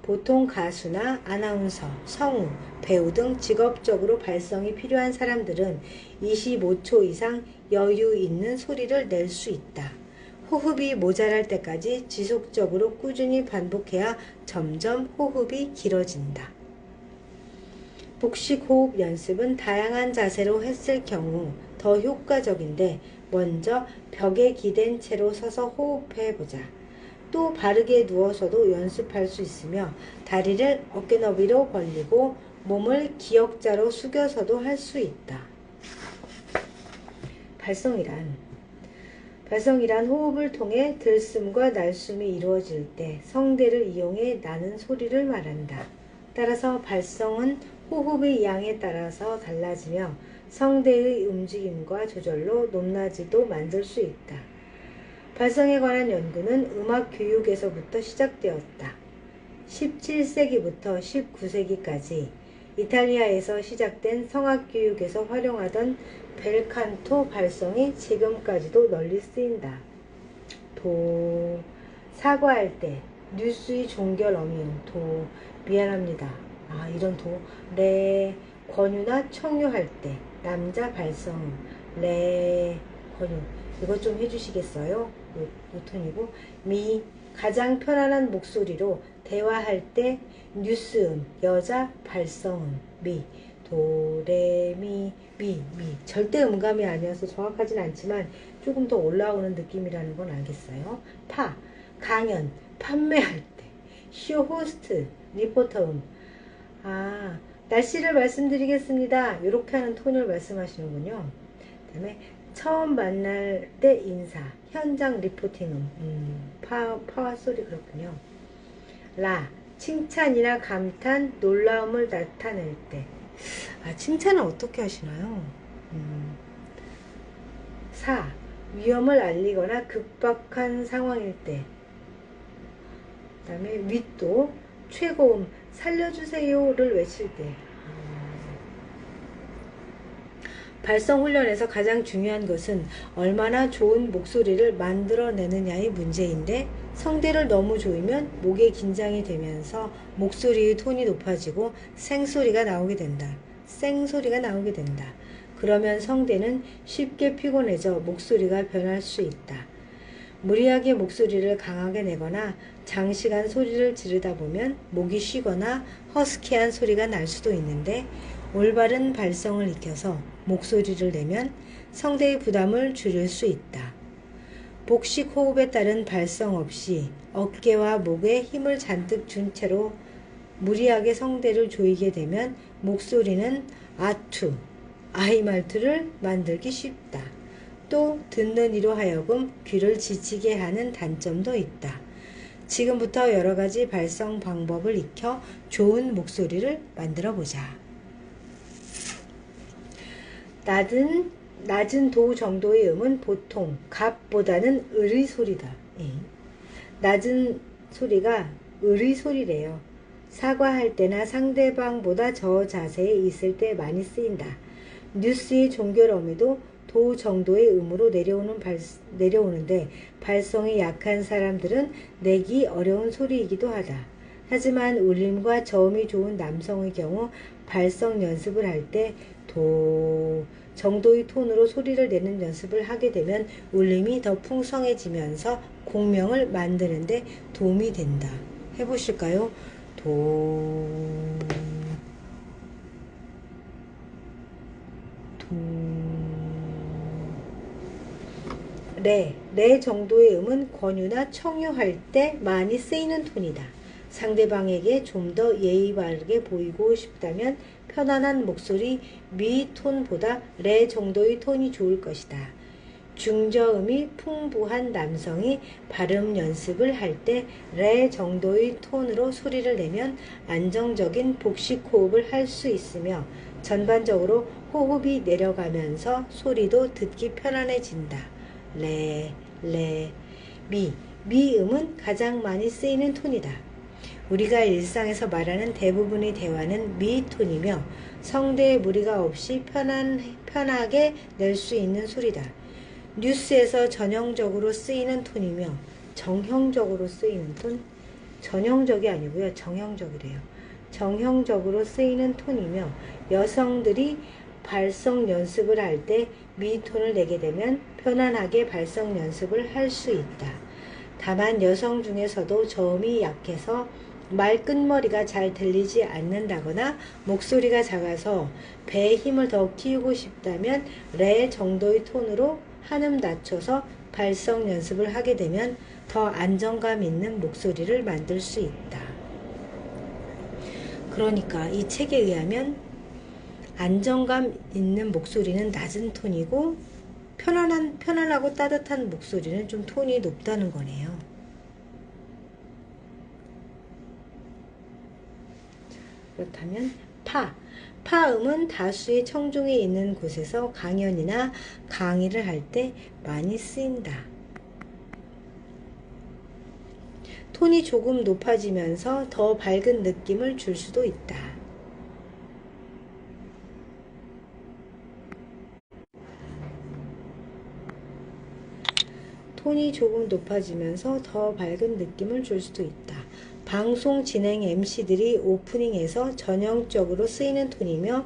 보통 가수나 아나운서, 성우, 배우 등 직업적으로 발성이 필요한 사람들은 25초 이상 여유 있는 소리를 낼 수 있다. 호흡이 모자랄 때까지 지속적으로 꾸준히 반복해야 점점 호흡이 길어진다. 복식 호흡 연습은 다양한 자세로 했을 경우 더 효과적인데 먼저 벽에 기댄 채로 서서 호흡해보자. 또 바르게 누워서도 연습할 수 있으며 다리를 어깨 너비로 벌리고 몸을 기역자로 숙여서도 할 수 있다. 발성이란 호흡을 통해 들숨과 날숨이 이루어질 때 성대를 이용해 나는 소리를 말한다. 따라서 발성은 호흡의 양에 따라서 달라지며 성대의 움직임과 조절로 높낮이도 만들 수 있다. 발성에 관한 연구는 음악 교육에서부터 시작되었다. 17세기부터 19세기까지 이탈리아에서 시작된 성악 교육에서 활용하던 벨칸토 발성이 지금까지도 널리 쓰인다. 도, 사과할 때, 뉴스의 종결 어미음, 도, 미안합니다. 이런 도, 레, 권유나 청유할 때, 남자 발성, 레, 권유. 이것 좀 해주시겠어요? 요 톤이고, 미, 가장 편안한 목소리로 대화할 때 뉴스음, 여자 발성음, 미, 도, 레, 미, 미. 절대 음감이 아니어서 정확하진 않지만 조금 더 올라오는 느낌이라는 건 알겠어요. 파, 강연, 판매할 때, 쇼 호스트, 리포터음. 날씨를 말씀드리겠습니다. 이렇게 하는 톤을 말씀하시는군요. 그 다음에 처음 만날 때 인사, 현장 리포팅음. 파와 소리 그렇군요. 라, 칭찬이나 감탄, 놀라움을 나타낼 때. 칭찬은 어떻게 하시나요? 사, 위험을 알리거나 급박한 상황일 때. 그 다음에 윗도, 최고음, 살려주세요를 외칠 때. 발성 훈련에서 가장 중요한 것은 얼마나 좋은 목소리를 만들어내느냐의 문제인데 성대를 너무 조이면 목에 긴장이 되면서 목소리의 톤이 높아지고 생소리가 나오게 된다. 그러면 성대는 쉽게 피곤해져 목소리가 변할 수 있다. 무리하게 목소리를 강하게 내거나 장시간 소리를 지르다 보면 목이 쉬거나 허스키한 소리가 날 수도 있는데, 올바른 발성을 익혀서 목소리를 내면 성대의 부담을 줄일 수 있다. 복식 호흡에 따른 발성 없이 어깨와 목에 힘을 잔뜩 준 채로 무리하게 성대를 조이게 되면 목소리는 아투, 아이 말투를 만들기 쉽다. 또 듣는 이로 하여금 귀를 지치게 하는 단점도 있다. 지금부터 여러 가지 발성 방법을 익혀 좋은 목소리를 만들어 보자. 낮은 도 정도의 음은 보통 갑보다는 을의 소리다. 낮은 소리가 을의 소리래요. 사과할 때나 상대방보다 저 자세에 있을 때 많이 쓰인다. 뉴스의 종결음에도 도 정도의 음으로 내려오는데 발성이 약한 사람들은 내기 어려운 소리이기도 하다. 하지만 울림과 저음이 좋은 남성의 경우 발성 연습을 할 때 도 정도의 톤으로 소리를 내는 연습을 하게 되면 울림이 더 풍성해지면서 공명을 만드는데 도움이 된다. 해보실까요? 레 정도의 음은 권유나 청유할 때 많이 쓰이는 톤이다. 상대방에게 좀 더 예의 바르게 보이고 싶다면 편안한 목소리 미 톤보다 레 정도의 톤이 좋을 것이다. 중저음이 풍부한 남성이 발음 연습을 할 때 레 정도의 톤으로 소리를 내면 안정적인 복식 호흡을 할 수 있으며 전반적으로 호흡이 내려가면서 소리도 듣기 편안해진다. 레, 미음은 가장 많이 쓰이는 톤이다. 우리가 일상에서 말하는 대부분의 대화는 미 톤이며 성대에 무리가 없이 편하게 낼 수 있는 소리다. 뉴스에서 전형적으로 쓰이는 톤이며 정형적으로 쓰이는 톤? 전형적이 아니고요. 정형적이래요. 정형적으로 쓰이는 톤이며 여성들이 발성 연습을 할 때 미톤을 내게 되면 편안하게 발성 연습을 할 수 있다. 다만 여성 중에서도 저음이 약해서 말끝머리가 잘 들리지 않는다거나 목소리가 작아서 배에 힘을 더 키우고 싶다면 레 정도의 톤으로 한음 낮춰서 발성 연습을 하게 되면 더 안정감 있는 목소리를 만들 수 있다. 그러니까 이 책에 의하면 안정감 있는 목소리는 낮은 톤이고 편안하고 따뜻한 목소리는 좀 톤이 높다는 거네요. 그렇다면 파음은 다수의 청중이 있는 곳에서 강연이나 강의를 할 때 많이 쓰인다. 톤이 조금 높아지면서 더 밝은 느낌을 줄 수도 있다. 톤이 조금 높아지면서 더 밝은 느낌을 줄 수도 있다. 방송 진행 MC들이 오프닝에서 전형적으로 쓰이는 톤이며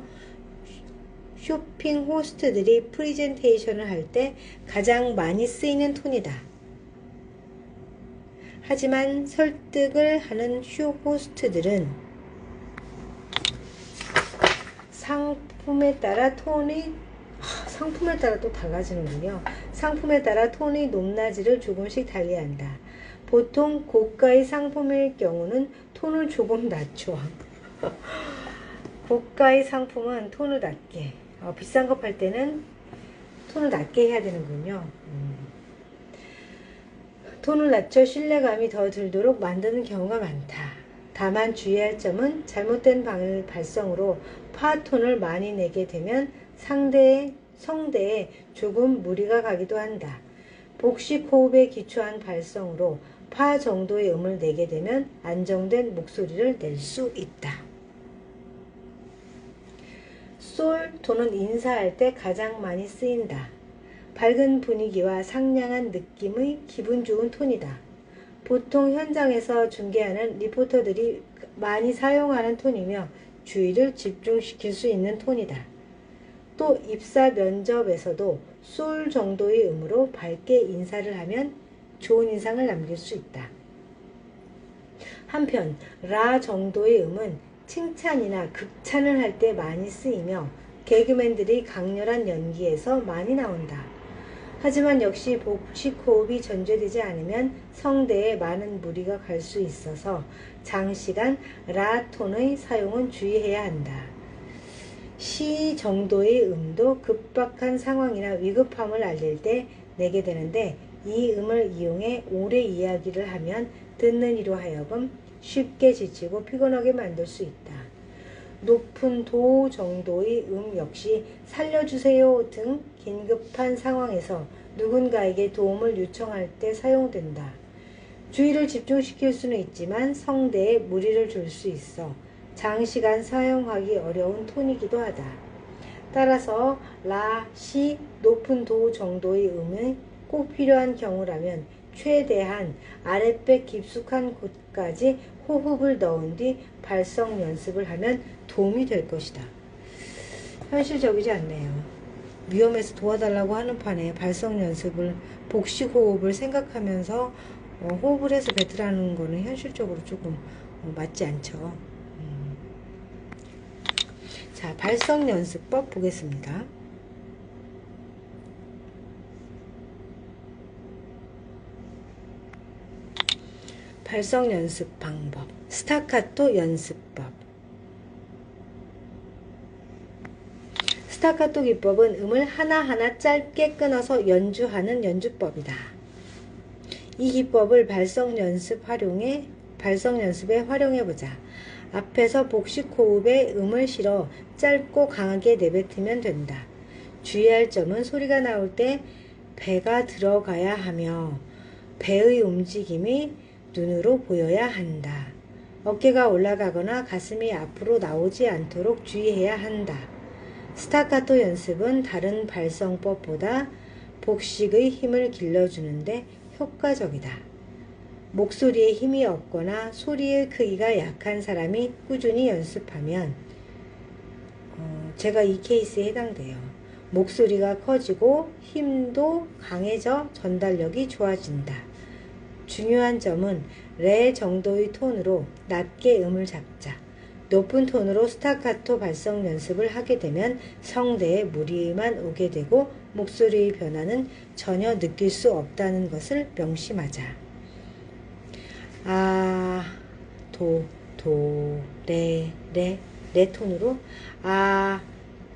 쇼핑 호스트들이 프리젠테이션을 할 때 가장 많이 쓰이는 톤이다. 하지만 설득을 하는 쇼 호스트들은 상품에 따라 또 달라지는군요. 상품에 따라 톤의 높낮이를 조금씩 달리한다. 보통 고가의 상품일 경우는 톤을 조금 낮춰. 고가의 상품은 톤을 낮게, 비싼 거 팔 때는 톤을 낮게 해야 되는군요. 톤을 낮춰 신뢰감이 더 들도록 만드는 경우가 많다. 다만 주의할 점은 잘못된 발성으로 파톤을 많이 내게 되면 성대에 조금 무리가 가기도 한다. 복식 호흡에 기초한 발성으로 파 정도의 음을 내게 되면 안정된 목소리를 낼 수 있다. 솔 톤은 인사할 때 가장 많이 쓰인다. 밝은 분위기와 상냥한 느낌의 기분 좋은 톤이다. 보통 현장에서 중계하는 리포터들이 많이 사용하는 톤이며 주의를 집중시킬 수 있는 톤이다. 또 입사 면접에서도 솔 정도의 음으로 밝게 인사를 하면 좋은 인상을 남길 수 있다. 한편 라 정도의 음은 칭찬이나 극찬을 할 때 많이 쓰이며 개그맨들이 강렬한 연기에서 많이 나온다. 하지만 역시 복식 호흡이 전제되지 않으면 성대에 많은 무리가 갈 수 있어서 장시간 라 톤의 사용은 주의해야 한다. 시 정도의 음도 급박한 상황이나 위급함을 알릴 때 내게 되는데 이 음을 이용해 오래 이야기를 하면 듣는 이로 하여금 쉽게 지치고 피곤하게 만들 수 있다. 높은 도 정도의 음 역시 살려주세요 등 긴급한 상황에서 누군가에게 도움을 요청할 때 사용된다. 주의를 집중시킬 수는 있지만 성대에 무리를 줄 수 있어 장시간 사용하기 어려운 톤이기도 하다. 따라서 라, 시, 높은 도 정도의 음이 꼭 필요한 경우라면 최대한 아랫배 깊숙한 곳까지 호흡을 넣은 뒤 발성 연습을 하면 도움이 될 것이다. 현실적이지 않네요. 위험해서 도와달라고 하는 판에 발성 연습을 복식 호흡을 생각하면서 호흡을 해서 뱉으라는 거는 현실적으로 조금 맞지 않죠. 자, 발성 연습법 보겠습니다. 발성 연습 방법, 스타카토 연습법. 스타카토 기법은 음을 하나하나 짧게 끊어서 연주하는 연주법이다. 이 기법을 발성 연습에 활용해보자. 앞에서 복식 호흡에 음을 실어 짧고 강하게 내뱉으면 된다. 주의할 점은 소리가 나올 때 배가 들어가야 하며 배의 움직임이 눈으로 보여야 한다. 어깨가 올라가거나 가슴이 앞으로 나오지 않도록 주의해야 한다. 스타카토 연습은 다른 발성법보다 복식의 힘을 길러주는데 효과적이다. 목소리에 힘이 없거나 소리의 크기가 약한 사람이 꾸준히 연습하면 제가 이 케이스에 해당돼요. 목소리가 커지고 힘도 강해져 전달력이 좋아진다. 중요한 점은 레 정도의 톤으로 낮게 음을 잡자. 높은 톤으로 스타카토 발성 연습을 하게 되면 성대에 무리만 오게 되고 목소리의 변화는 전혀 느낄 수 없다는 것을 명심하자. 아, 도, 레 톤으로 아,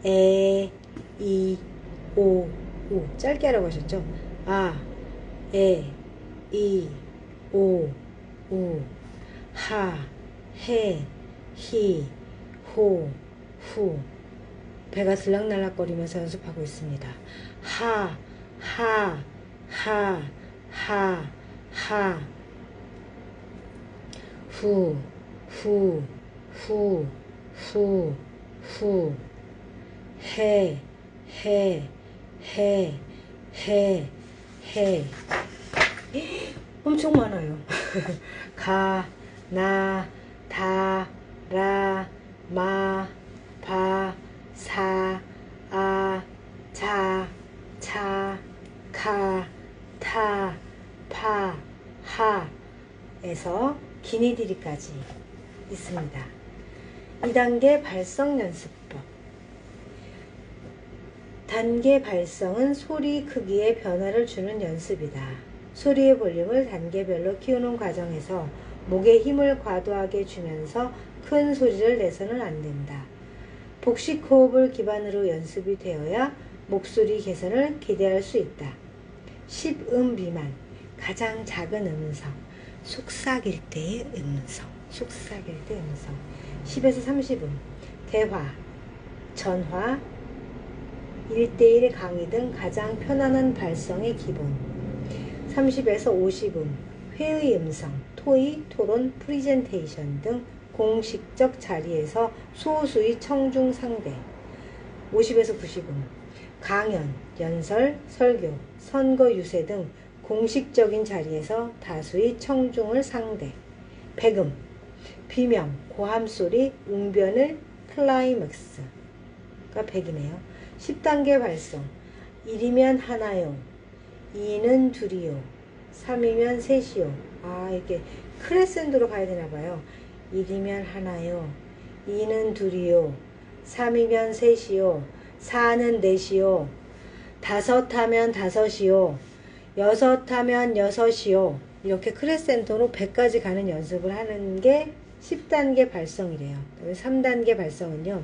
에, 이, 오, 짧게 하라고 하셨죠? 아, 에, 이, 오, 하, 해, 히, 호, 후. 배가 들락날락거리면서 연습하고 있습니다. 하, 후, 해, 엄청 많아요. 가, 나, 다, 라, 마, 바, 사, 아, 자, 차, 카, 타, 파, 하 에서 기니디리까지 있습니다. 2단계 발성 연습법. 단계 발성은 소리 크기에 변화를 주는 연습이다. 소리의 볼륨을 단계별로 키우는 과정에서 목에 힘을 과도하게 주면서 큰 소리를 내서는 안 된다. 복식 호흡을 기반으로 연습이 되어야 목소리 개선을 기대할 수 있다. 10음 미만, 가장 작은 음성, 속삭일 때의 음성, 10에서 30음, 대화, 전화, 1대1 강의 등 가장 편안한 발성의 기본, 30에서 50음, 회의 음성, 토의, 토론, 프리젠테이션 등 공식적 자리에서 소수의 청중 상대, 50에서 90음, 강연, 연설, 설교, 선거 유세 등 공식적인 자리에서 다수의 청중을 상대, 100음, 비명, 고함소리, 웅변을 클라이맥스, 100이네요. 10단계 발성. 1이면 하나요. 2는 둘이요. 3이면 셋이요. 아, 이렇게 크레센도로 가야 되나봐요. 1이면 하나요. 2는 둘이요. 3이면 셋이요. 4는 넷이요. 5 하면 다섯이요. 6 하면 여섯이요. 이렇게 크레센도로 100까지 가는 연습을 하는 게 10단계 발성이래요. 3단계 발성은요.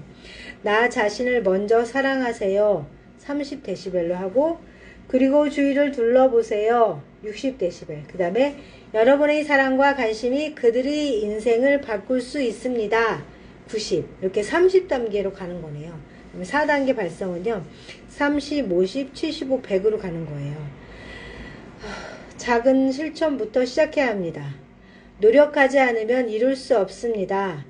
나 자신을 먼저 사랑하세요. 30dB로 하고, 그리고 주위를 둘러보세요. 60dB. 그 다음에 여러분의 사랑과 관심이 그들의 인생을 바꿀 수 있습니다. 90. 이렇게 30단계로 가는 거네요. 4단계 발성은요. 30, 50, 75, 100으로 가는 거예요. 작은 실천부터 시작해야 합니다. 노력하지 않으면 이룰 수 없습니다.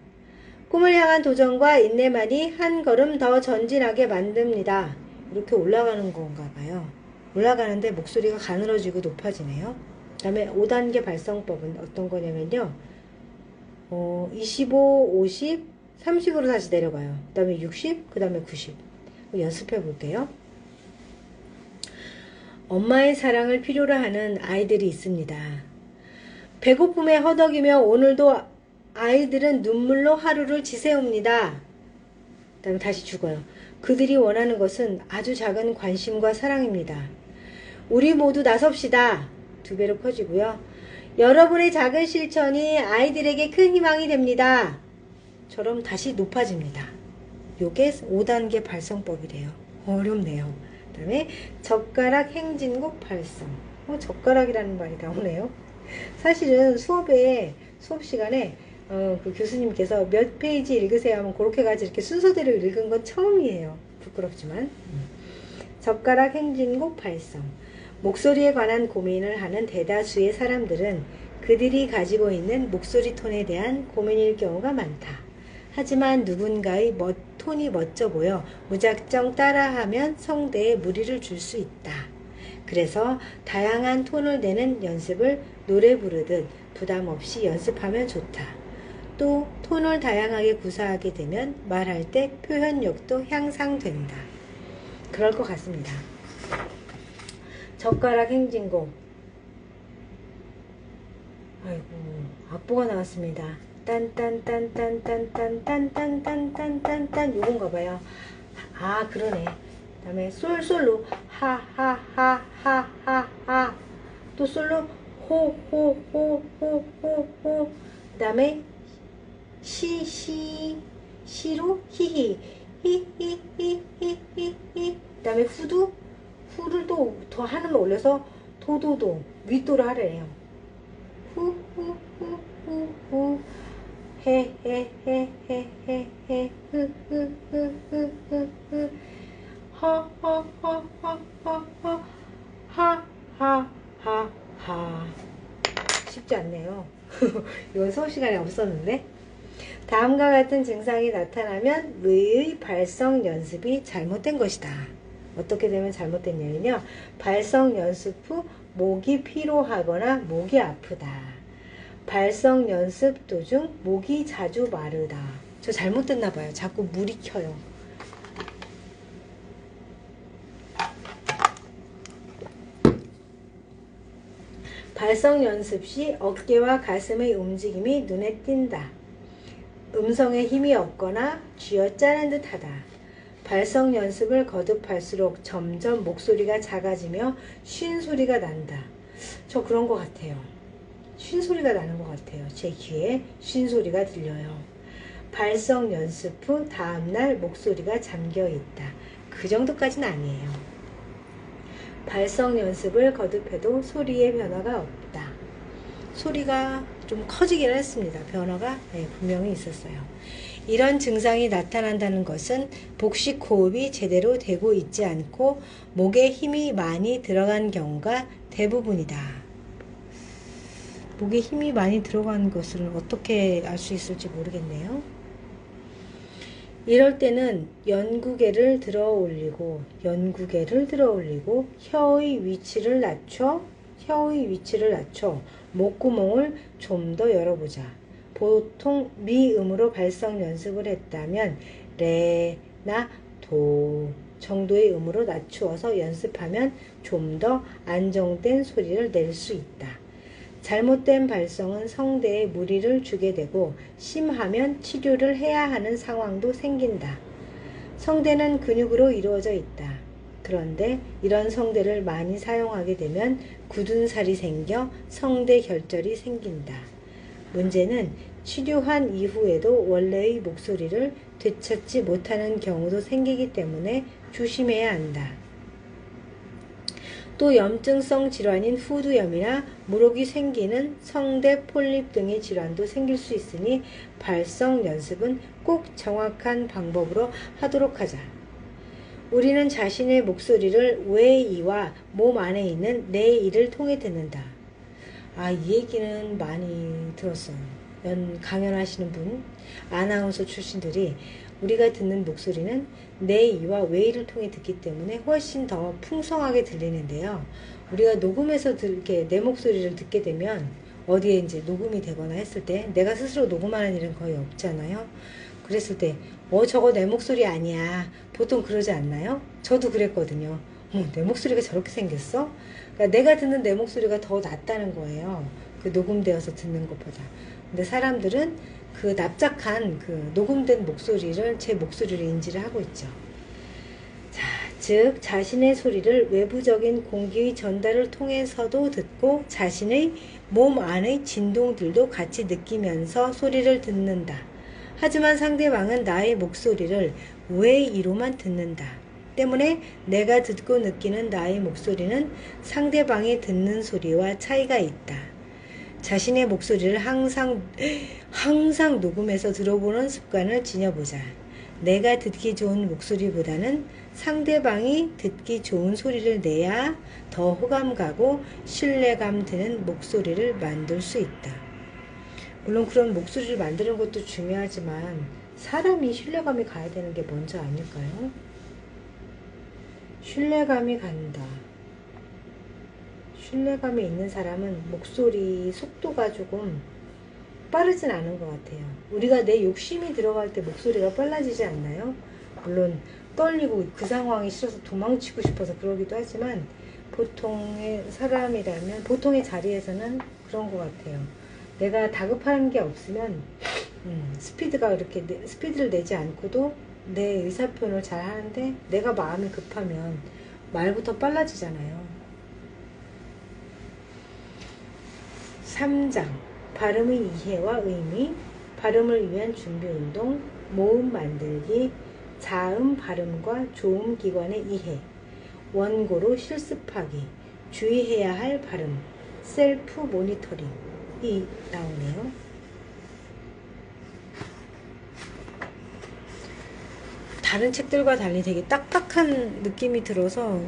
꿈을 향한 도전과 인내만이 한 걸음 더 전진하게 만듭니다. 이렇게 올라가는 건가 봐요. 올라가는데 목소리가 가늘어지고 높아지네요. 그 다음에 5단계 발성법은 어떤 거냐면요. 25, 50, 30으로 다시 내려가요. 그 다음에 60, 그 다음에 90. 연습해 볼게요. 엄마의 사랑을 필요로 하는 아이들이 있습니다. 배고픔에 허덕이며 오늘도 아이들은 눈물로 하루를 지새웁니다. 그 다음에 다시 죽어요. 그들이 원하는 것은 아주 작은 관심과 사랑입니다. 우리 모두 나섭시다. 2배로 커지고요. 여러분의 작은 실천이 아이들에게 큰 희망이 됩니다. 처럼 다시 높아집니다. 요게 5단계 발성법이래요. 어렵네요. 그 다음에 젓가락 행진곡 발성. 젓가락이라는 말이 나오네요. 사실은 수업 시간에 그 교수님께서 몇 페이지 읽으세요 하면 그렇게 가지고 이렇게 순서대로 읽은 건 처음이에요. 부끄럽지만. 젓가락 행진곡 발성. 목소리에 관한 고민을 하는 대다수의 사람들은 그들이 가지고 있는 목소리 톤에 대한 고민일 경우가 많다. 하지만 누군가의 톤이 멋져 보여 무작정 따라하면 성대에 무리를 줄 수 있다. 그래서 다양한 톤을 내는 연습을 노래 부르듯 부담 없이 연습하면 좋다. 또 톤을 다양하게 구사하게 되면 말할 때 표현력도 향상된다. 그럴 것 같습니다. 젓가락 행진곡. 아이고, 악보가 나왔습니다. 딴딴딴딴딴딴딴딴딴딴딴 요건가 봐요. 아, 그러네. 그 다음에 솔로 하하하하하하. 또 솔로 호호호호호호. 그 다음에 시로 히히 히히히히히히. 그 다음에 후를 또 더 하나만 올려서 도도도 윗도를 하래요. 후후후후후 헤헤헤헤헤헤 흐흐흐흐흐 허허허허허허 하하하하. 쉽지 않네요. 이건 수업 시간에 없었는데. 다음과 같은 증상이 나타나면 의의 발성 연습이 잘못된 것이다. 어떻게 되면 잘못됐냐면요. 발성 연습 후 목이 피로하거나 목이 아프다. 발성 연습 도중 목이 자주 마르다. 저 잘못됐나 봐요. 자꾸 물이 켜요. 발성 연습 시 어깨와 가슴의 움직임이 눈에 띈다. 음성에 힘이 없거나 쥐어짜는 듯하다. 발성 연습을 거듭할수록 점점 목소리가 작아지며 쉰 소리가 난다. 저 그런 것 같아요. 쉰 소리가 나는 것 같아요. 제 귀에 쉰 소리가 들려요. 발성 연습 후 다음날 목소리가 잠겨있다. 그 정도까지는 아니에요. 발성 연습을 거듭해도 소리의 변화가 없다. 소리가 좀 커지긴 했습니다. 변화가 분명히 있었어요. 이런 증상이 나타난다는 것은 복식 호흡이 제대로 되고 있지 않고 목에 힘이 많이 들어간 경우가 대부분이다. 목에 힘이 많이 들어간 것을 어떻게 알 수 있을지 모르겠네요. 이럴 때는 연구개를 들어 올리고 혀의 위치를 낮춰 목구멍을 좀 더 열어보자. 보통 미음으로 발성 연습을 했다면 레나 도 정도의 음으로 낮추어서 연습하면 좀 더 안정된 소리를 낼 수 있다. 잘못된 발성은 성대에 무리를 주게 되고 심하면 치료를 해야 하는 상황도 생긴다. 성대는 근육으로 이루어져 있다. 그런데 이런 성대를 많이 사용하게 되면 굳은 살이 생겨 성대 결절이 생긴다. 문제는 치료한 이후에도 원래의 목소리를 되찾지 못하는 경우도 생기기 때문에 조심해야 한다. 또 염증성 질환인 후두염이나 물혹이 생기는 성대 폴립 등의 질환도 생길 수 있으니 발성 연습은 꼭 정확한 방법으로 하도록 하자. 우리는 자신의 목소리를 외이와 몸 안에 있는 내이를 통해 듣는다. 이 얘기는 많이 들었어요. 강연하시는 분, 아나운서 출신들이 우리가 듣는 목소리는 내이와 외이를 통해 듣기 때문에 훨씬 더 풍성하게 들리는데요. 우리가 녹음해서 이렇게 내 목소리를 듣게 되면 어디에 이제 녹음이 되거나 했을 때 내가 스스로 녹음하는 일은 거의 없잖아요. 그랬을 때 저거 내 목소리 아니야. 보통 그러지 않나요? 저도 그랬거든요. 내 목소리가 저렇게 생겼어? 그러니까 내가 듣는 내 목소리가 더 낫다는 거예요. 그 녹음되어서 듣는 것보다. 근데 사람들은 그 납작한 그 녹음된 목소리를 제 목소리로 인지를 하고 있죠. 자, 즉 자신의 소리를 외부적인 공기의 전달을 통해서도 듣고 자신의 몸 안의 진동들도 같이 느끼면서 소리를 듣는다. 하지만 상대방은 나의 목소리를 외이로만 듣는다. 때문에 내가 듣고 느끼는 나의 목소리는 상대방이 듣는 소리와 차이가 있다. 자신의 목소리를 항상 녹음해서 들어보는 습관을 지녀보자. 내가 듣기 좋은 목소리보다는 상대방이 듣기 좋은 소리를 내야 더 호감 가고 신뢰감 드는 목소리를 만들 수 있다. 물론 그런 목소리를 만드는 것도 중요하지만 사람이 신뢰감이 가야 되는 게 먼저 아닐까요? 신뢰감이 간다. 신뢰감이 있는 사람은 목소리 속도가 조금 빠르진 않은 것 같아요. 우리가 내 욕심이 들어갈 때 목소리가 빨라지지 않나요? 물론 떨리고 그 상황이 싫어서 도망치고 싶어서 그러기도 하지만 보통의 사람이라면 보통의 자리에서는 그런 것 같아요. 내가 다급한 게 없으면 스피드가 이렇게 스피드를 내지 않고도 내 의사표현을 잘 하는데 내가 마음이 급하면 말부터 빨라지잖아요. 3장 발음의 이해와 의미, 발음을 위한 준비운동, 모음 만들기, 자음 발음과 조음 기관의 이해, 원고로 실습하기, 주의해야 할 발음, 셀프 모니터링이 나오네요. 다른 책들과 달리 되게 딱딱한 느낌이 들어서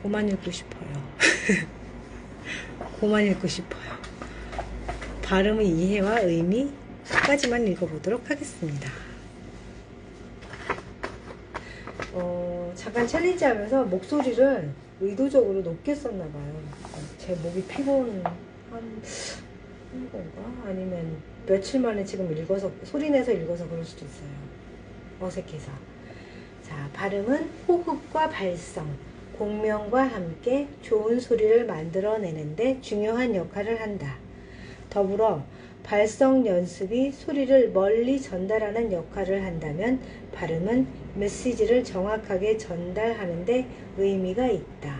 그만 읽고 싶어요. 그만 읽고 싶어요. 발음의 이해와 의미까지만 읽어보도록 하겠습니다. 잠깐 챌린지 하면서 목소리를 의도적으로 높게 썼나봐요. 제 목이 피곤한 건가? 아니면 며칠 만에 지금 읽어서 소리내서 읽어서 그럴 수도 있어요. 어색해서. 자, 발음은 호흡과 발성, 공명과 함께 좋은 소리를 만들어내는데 중요한 역할을 한다. 더불어 발성 연습이 소리를 멀리 전달하는 역할을 한다면 발음은 메시지를 정확하게 전달하는데 의미가 있다.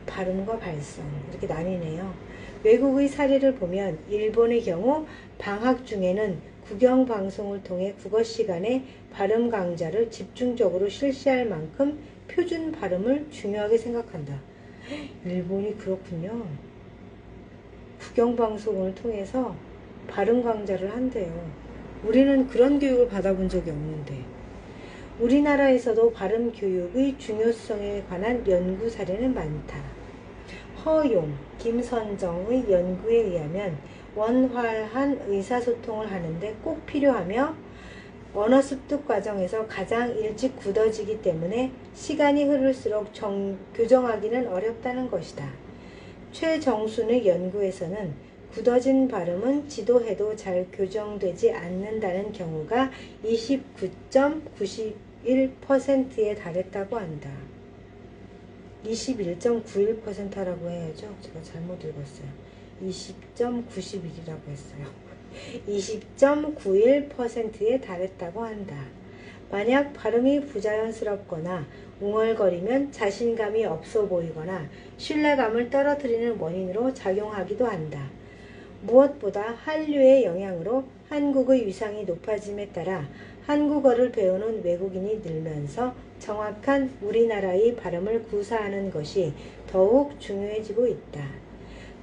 발음과 발성 이렇게 나뉘네요. 외국의 사례를 보면 일본의 경우 방학 중에는 국영 방송을 통해 국어 시간에 발음 강좌를 집중적으로 실시할 만큼 표준 발음을 중요하게 생각한다. 일본이 그렇군요. 국영 방송을 통해서 발음 강좌를 한대요. 우리는 그런 교육을 받아본 적이 없는데. 우리나라에서도 발음 교육의 중요성에 관한 연구 사례는 많다. 허용, 김선정의 연구에 의하면 원활한 의사소통을 하는데 꼭 필요하며 언어 습득 과정에서 가장 일찍 굳어지기 때문에 시간이 흐를수록 교정하기는 어렵다는 것이다. 최정순의 연구에서는 굳어진 발음은 지도해도 잘 교정되지 않는다는 경우가 29.91%에 달했다고 한다. 21.91%라고 해야죠. 제가 잘못 읽었어요. 20.91이라고 했어요. 20.91%에 달했다고 한다. 만약 발음이 부자연스럽거나 웅얼거리면 자신감이 없어 보이거나 신뢰감을 떨어뜨리는 원인으로 작용하기도 한다. 무엇보다 한류의 영향으로 한국의 위상이 높아짐에 따라 한국어를 배우는 외국인이 늘면서 정확한 우리나라의 발음을 구사하는 것이 더욱 중요해지고 있다.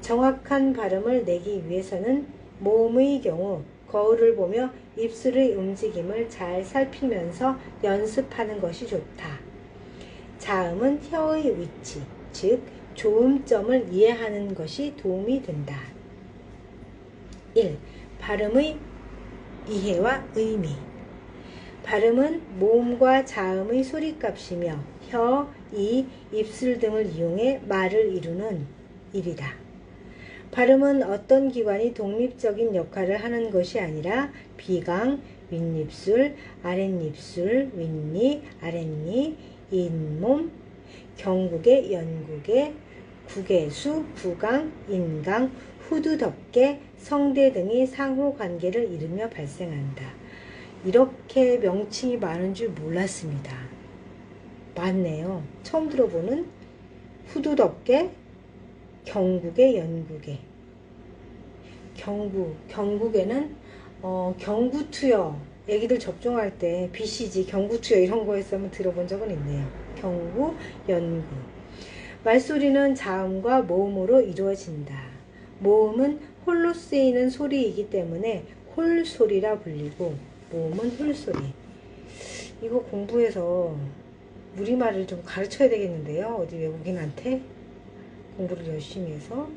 정확한 발음을 내기 위해서는 모음의 경우 거울을 보며 입술의 움직임을 잘 살피면서 연습하는 것이 좋다. 자음은 혀의 위치, 즉 조음점을 이해하는 것이 도움이 된다. 1. 발음의 이해와 의미. 발음은 모음과 자음의 소리값이며 혀, 이, 입술 등을 이용해 말을 이루는 일이다. 발음은 어떤 기관이 독립적인 역할을 하는 것이 아니라 비강, 윗입술, 아랫입술, 윗니, 아랫니, 잇몸, 경국의, 연국의, 국외수, 구강, 인강, 후두덮개, 성대 등이 상호관계를 이루며 발생한다. 이렇게 명칭이 많은 줄 몰랐습니다. 맞네요. 처음 들어보는 후두덮개, 경국의, 연국의. 경국에는 경구투여, 애기들 접종할 때 BCG, 경구투여 이런 거에서 한번 들어본 적은 있네요. 경구, 연구. 말소리는 자음과 모음으로 이루어진다. 모음은 홀로 쓰이는 소리이기 때문에 홀소리라 불리고 모음은 홀소리. 이거 공부해서 우리말을 좀 가르쳐야 되겠는데요. 어디 외국인한테 공부를 열심히 해서.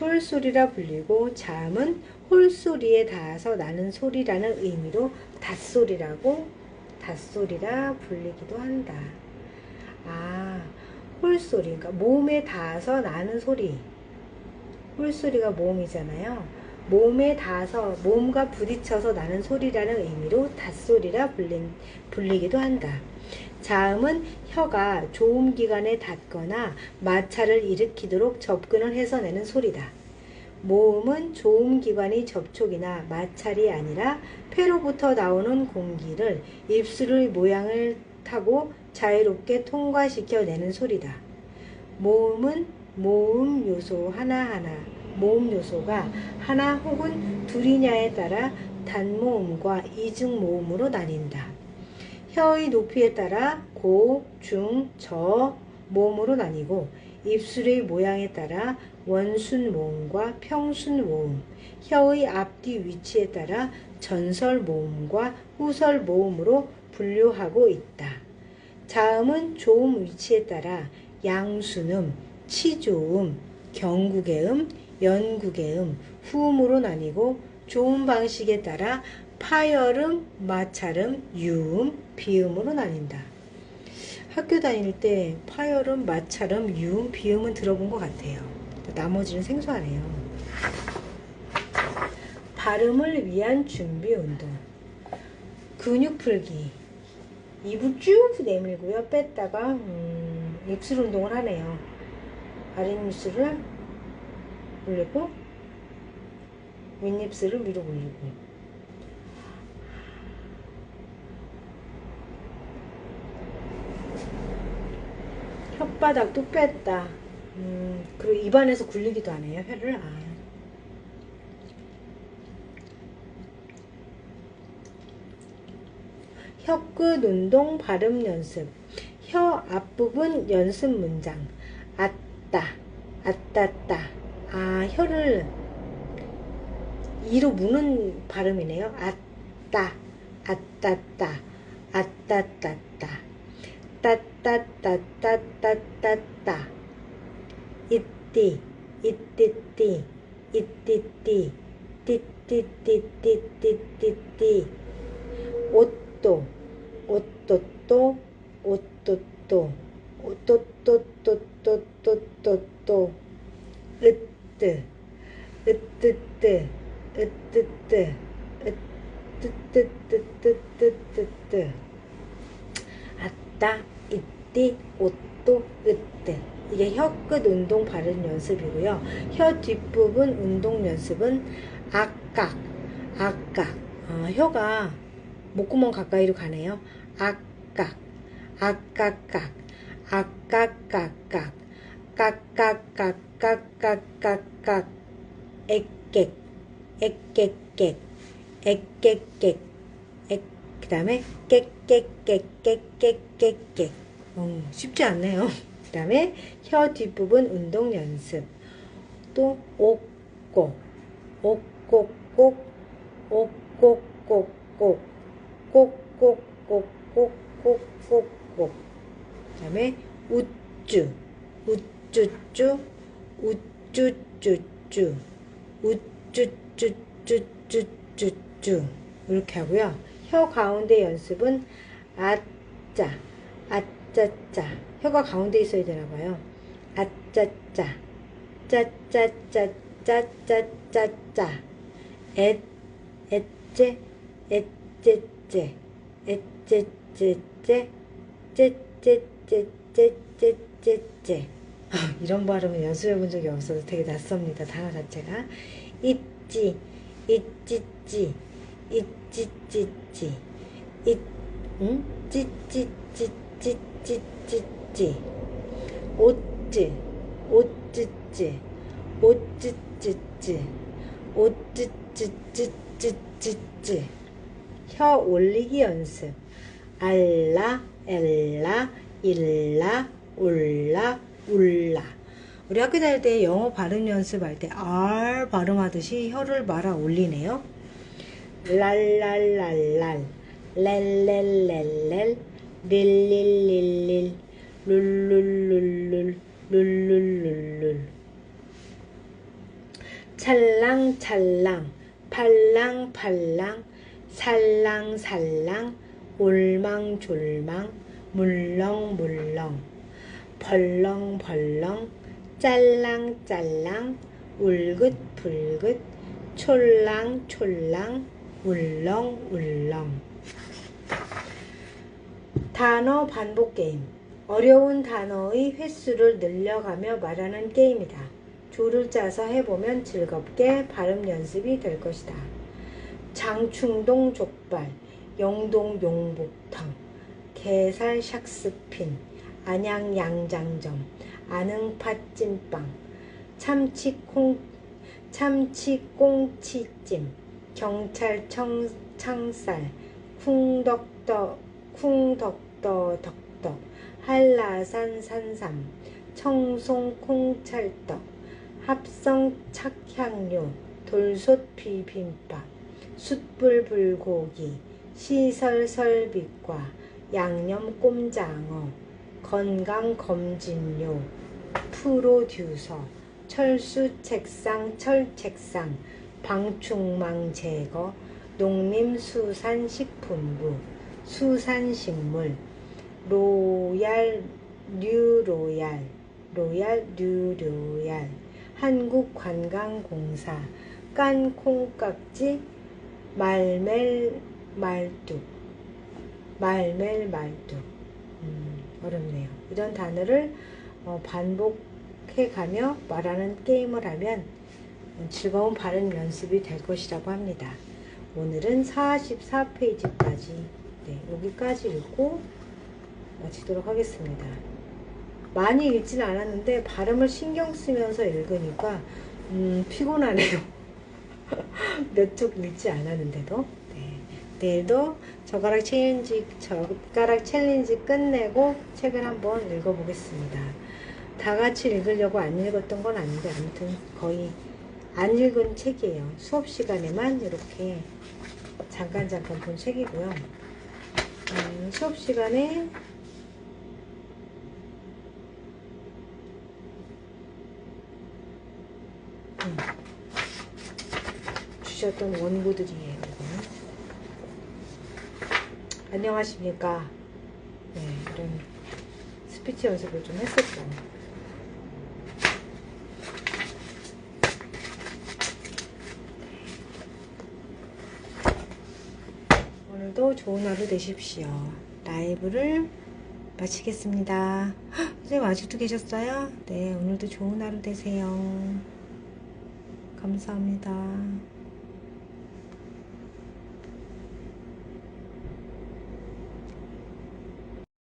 홀소리라 불리고 자음은 홀소리에 닿아서 나는 소리라는 의미로 닷소리라 불리기도 한다. 홀소리, 그러니까 모음에 닿아서 나는 소리. 홀소리가 모음이잖아요. 모음에 닿아서 모음과 부딪혀서 나는 소리라는 의미로 닷소리라 불리기도 한다. 자음은 혀가 조음기관에 닿거나 마찰을 일으키도록 접근을 해서 내는 소리다. 모음은 조음기관의 접촉이나 마찰이 아니라 폐로부터 나오는 공기를 입술의 모양을 타고 자유롭게 통과시켜 내는 소리다. 모음은 모음 요소 하나하나, 모음 요소가 하나 혹은 둘이냐에 따라 단모음과 이중모음으로 나뉜다. 혀의 높이에 따라 고, 중, 저 모음으로 나뉘고 입술의 모양에 따라 원순 모음과 평순 모음, 혀의 앞뒤 위치에 따라 전설 모음과 후설 모음으로 분류하고 있다. 자음은 조음 위치에 따라 양순음, 치조음, 경국의 연국의 후음으로 나뉘고 조음 방식에 따라 파열음, 마찰음, 유음, 비음으로 나뉜다. 학교 다닐 때 파열음, 마찰음, 유음, 비음은 들어본 것 같아요. 나머지는 생소하네요. 발음을 위한 준비 운동. 근육 풀기. 입을 쭉 내밀고요. 뺐다가 입술 운동을 하네요. 아랫입술을 올리고 윗입술을 위로 올리고. 혓바닥도 뺐다. 그리고 입안에서 굴리기도 하네요. 혀를. 혀끝 운동 발음 연습. 혀 앞부분 연습 문장. 아따, 아따따. 혀를 이로 무는 발음이네요. 아따, 아따따, 아따따따. 따따따따따따따. 이띠, 이띠띠, 이띠띠, 띠띠띠띠띠띠띠. 옷도, 옷또또, 옷또또, 옷또또또또또또. 을 뜨뜨뜨뜨뜨뜨 아따 이띠 옷도 으뜨. 이게 혀끝 운동 발음 연습이고요. 혀 뒷부분 운동 연습은 악각 악각. 혀가 목구멍 가까이로 가네요. 악각 악각각 악각각각 깍깍깍깍깍깍깍 액객 액객객 액객객 그 다음에 깨깨깨깨깨깨깨 쉽지 않네요. 그 다음에 혀 뒷부분 운동 연습. 또 옥곡 옥곡곡 옥곡곡곡 꼭꼭꼭꼭꼭꼭꼭. 그 다음에 우쭈 우쭈쭈 우쭈쭈쭈 우쭈쭈쭈쭈쭈쭈 이렇게 하고요. 혀 가운데 연습은 아짜 아짜짜. 혀가 가운데 있어야 되나봐요. 아짜짜 짜짜짜짜짜짜짜 엣 엣째 엣째째 엣째째째 째째째째째째째. 이런 발음은 연습해 본 적이 없어서 되게 낯섭니다. 단어 자체가. 있지 있지찌 있지찌찌 찌찌찌찌찌찌찌 옷찌 옷찌찌 옷찌찌찌 옷찌찌찌찌찌찌. 혀 올리기 연습. 알라 엘라 일라 올라 울라. 우리 학교 다닐 때 영어 발음 연습할 때 R 발음하듯이 혀를 말아 올리네요. 랄랄랄랄 렐렐렐렐 릴릴릴릴 룰룰룰룰 룰룰룰룰. 찰랑찰랑 팔랑팔랑 살랑살랑 올망졸망 물렁물렁 벌렁벌렁 짤랑짤랑 울긋불긋 촐랑촐랑 울렁울렁. 단어 반복 게임. 어려운 단어의 횟수를 늘려가며 말하는 게임이다. 줄을 짜서 해보면 즐겁게 발음 연습이 될 것이다. 장충동 족발, 영동 용복탕, 게살 샥스핀, 안양 양장점, 안흥 팥찐빵, 참치꽁치찜, 경찰 창살, 쿵덕덕덕덕, 한라산 산삼, 청송 콩찰떡, 합성 착향료, 돌솥 비빔밥, 숯불 불고기, 시설설비과, 양념 꼼장어, 건강검진료, 프로듀서, 철수 책상 철책상, 방충망 제거, 농림수산식품부, 수산식물, 로얄 뉴로얄, 한국관광공사, 깐콩깍지, 말멜말뚝. 어렵네요. 이런 단어를 반복해가며 말하는 게임을 하면 즐거운 발음 연습이 될 것이라고 합니다. 오늘은 44페이지까지 여기까지 읽고 마치도록 하겠습니다. 많이 읽지는 않았는데 발음을 신경 쓰면서 읽으니까 피곤하네요. 몇 쪽 읽지 않았는데도. 내일도 젓가락 챌린지 끝내고 책을 한번 읽어보겠습니다. 다 같이 읽으려고 안 읽었던 건 아닌데 아무튼 거의 안 읽은 책이에요. 수업 시간에만 이렇게 잠깐 본 책이고요. 수업 시간에 주셨던 원고들이에요. 이거는. 안녕하십니까. 이런 스피치 연습을 좀 했었죠. 오늘도 좋은 하루 되십시오. 라이브를 마치겠습니다. 헉, 선생님 아직도 계셨어요? 네, 오늘도 좋은 하루 되세요. 감사합니다.